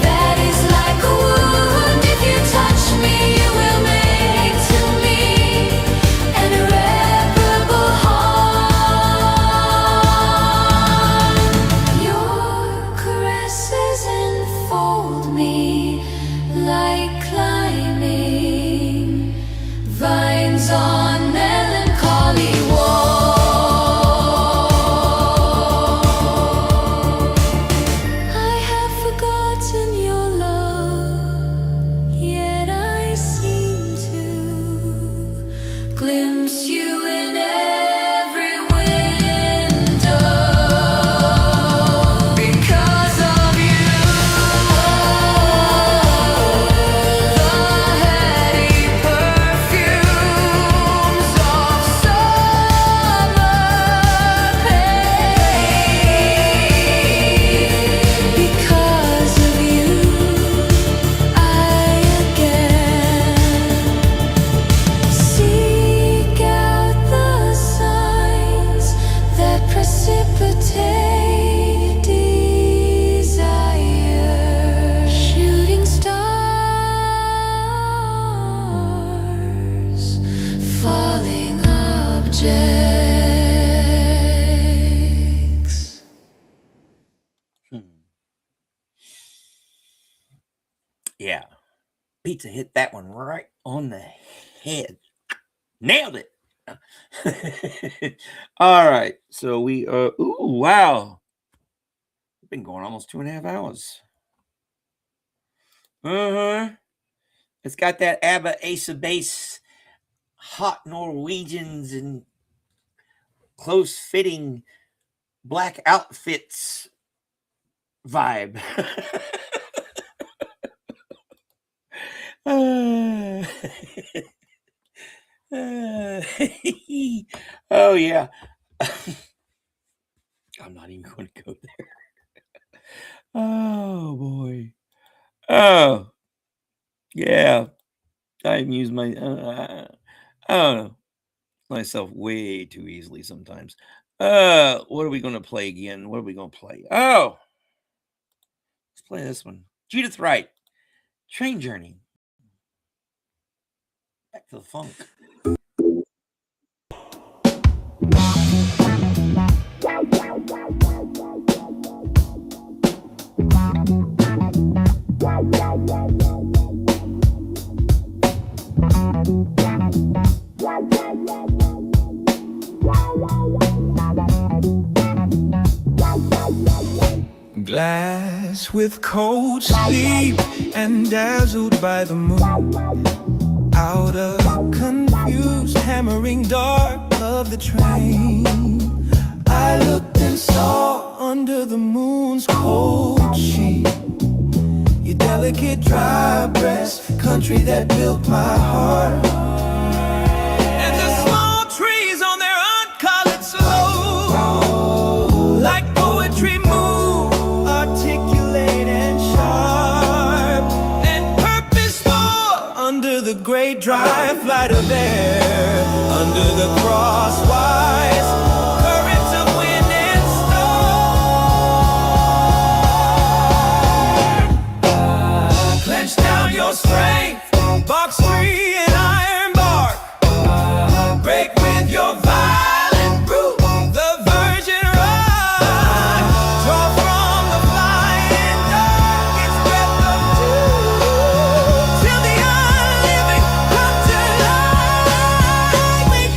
Speaker 2: that is like a wound. If you touch me, you will make to me an irreparable harm. Your caresses enfold me like climbing vines on melancholy walls. I have forgotten your love, yet I seem to glimpse you in every window. Because of you.
Speaker 1: Yeah. Pizza hit that one right on the head. Nailed it. All right. So we ooh, wow. We've been going almost 2.5 hours. Uh-huh. It's got that ABBA Ace of Base, hot Norwegians and close-fitting black outfits vibe. Oh yeah. I'm not even going to go there. Oh boy. Oh yeah. I amuse my. I don't know myself way too easily sometimes. What are we going to play again? What are we going to play? Oh, let's play this one. Judith Wright, Train Journey. Back to the funk.
Speaker 3: Glass with cold sleep and dazzled by the moon. Out of confused hammering dark of the train, I looked and saw under the moon's cold sheet your delicate dry breast, country that built my heart. And the small trees on their uncolored slopes, like poetry, move articulate and sharp and purposeful under the great dry flight of air, under the crosswise currents of wind and storm. Clench down your strength, box free and iron bark. Break with your violent brute, the virgin rock. Draw from the flying dog its breath of doom, till the unliving come to life with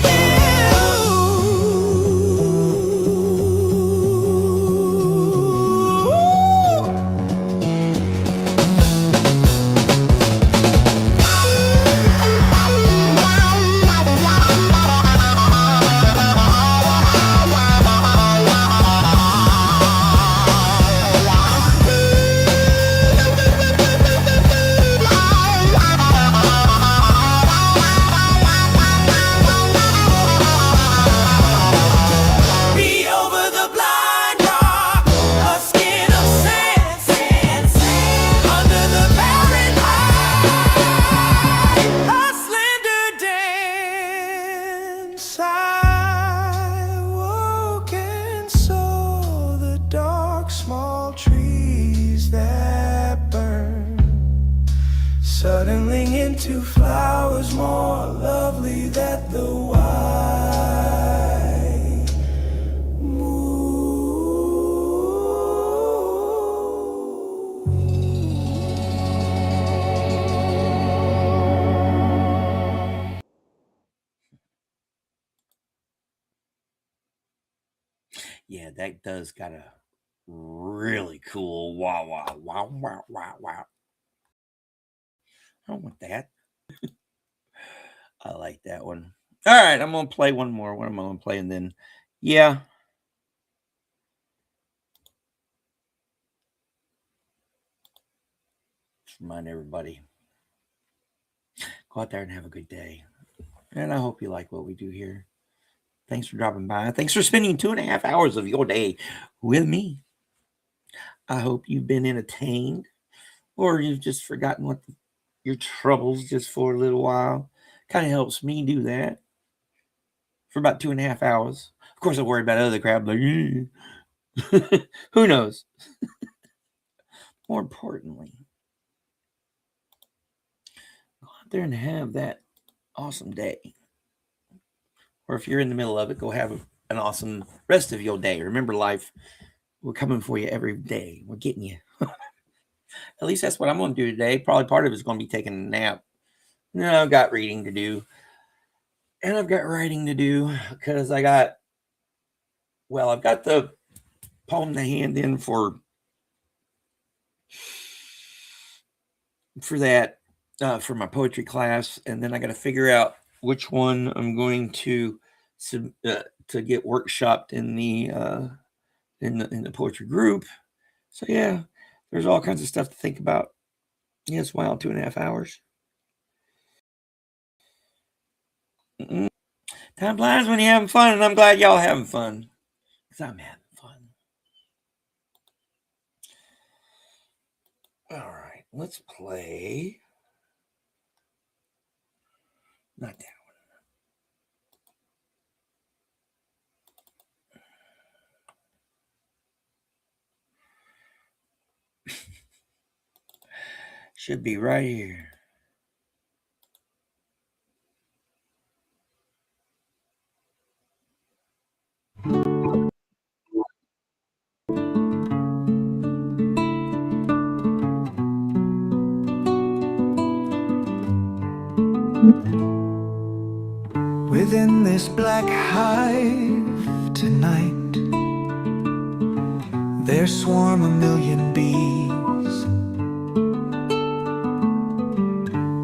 Speaker 3: be over the blind rock, a skin of sand, sand, sand, under the barren eye, a slender dance. I woke and saw the dark small trees that burn, settling into flowers more lovely than the white moon.
Speaker 1: Yeah, that does got a really cool wow wow wow wow wow wow. I don't want that. I like that one. All right, I'm gonna play one more. What am I gonna play? And then, yeah, just remind everybody, go out there and have a good day. And I hope you like what we do here. Thanks for dropping by. Thanks for spending 2.5 hours of your day with me. I hope you've been entertained, or you've just forgotten what your troubles just for a little while. Kind of helps me do that for about 2.5 hours. Of course, I worry about other crap, like who knows. More importantly, go out there and have that awesome day. Or if you're in the middle of it, go have an awesome rest of your day. Remember, life, we're coming for you every day. We're getting you. At least that's what I'm going to do today. Probably part of it is going to be taking a nap. No, I've got reading to do. And I've got writing to do because I've got the poem to hand in for that for my poetry class, and then I got to figure out which one I'm going to get workshopped in the poetry group. So yeah, there's all kinds of stuff to think about. Yes, wow, 2.5 hours. Time flies when you're having fun, and I'm glad y'all having fun because I'm having fun. All right, let's play. Not that one. Should be right here.
Speaker 3: Within this black hive tonight, there swarm 1,000,000 bees.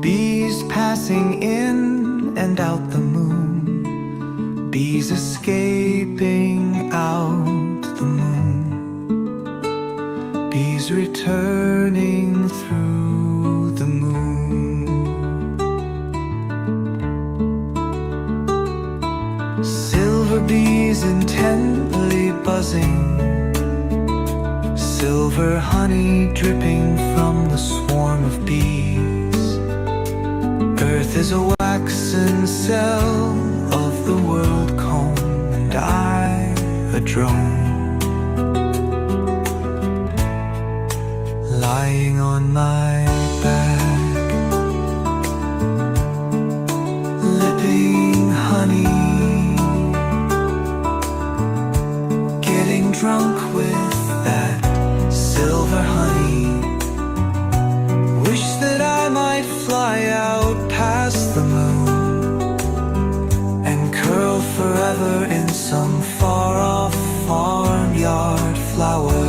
Speaker 3: Bees passing in and out the moon, bees escaping out the moon, bees returning through the moon. Silver bees intently buzzing, silver honey dripping from the swarm of bees. Earth is a waxen cell of the world comb, and I a drone, lying on my back, lipping honey, getting drunk with that silver honey. Wish that I might fly out past the moon and curl forever in some far-off farmyard flower.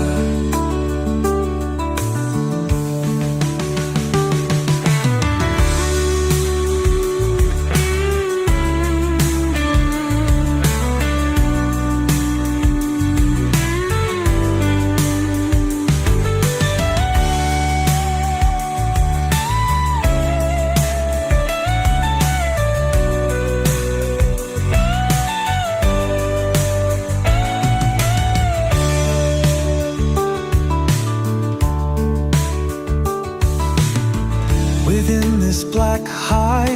Speaker 3: Within this black hive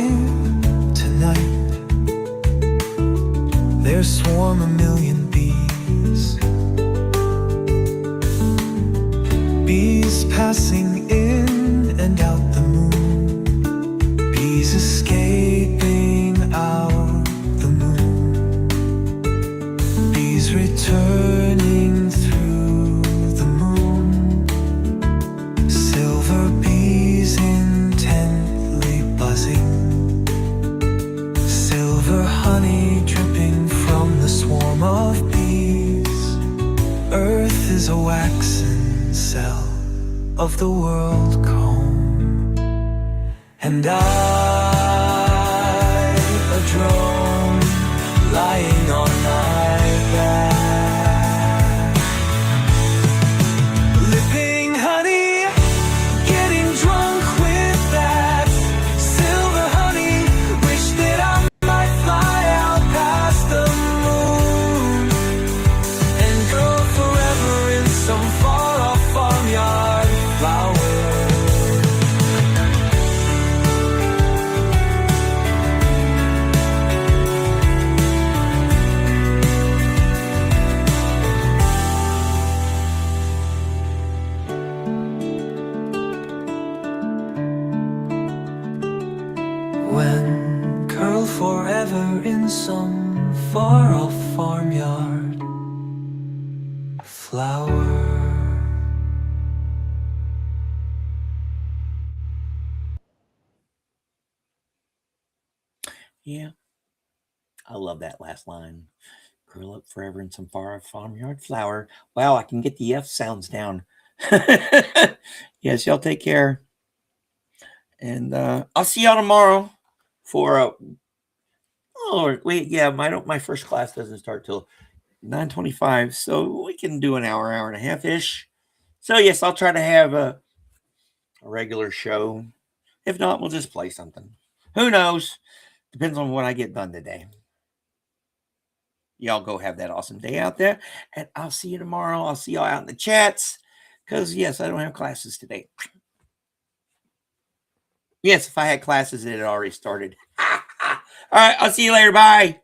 Speaker 3: tonight, there swarm 1,000,000 bees. Bees passing in and out the moon, bees escaping out the moon, bees returning through the moon, silver bees intently buzzing, silver honey dripping from the swarm of bees. Earth is a waxen cell of the world comb, and I a drone lying on my back, lipping honey, getting drunk with that silver honey. Wish that I might fly out past the moon and go forever in some far-off farmyard flower. When curl forever in some far-off farmyard flower.
Speaker 1: Yeah. I love that last line. Curl up forever in some far farmyard flower. Wow, I can get the F sounds down. Yes, y'all take care. And I'll see y'all tomorrow for oh wait, yeah, my first class doesn't start till 9:25, so we can do an hour and a half ish. So yes, I'll try to have a regular show. If not, we'll just play something. Who knows? Depends on what I get done today. Y'all go have that awesome day out there, and I'll see you tomorrow. I'll see y'all out in the chats because yes, I don't have classes today. Yes, if I had classes, it had already started. All right, I'll see you later. Bye.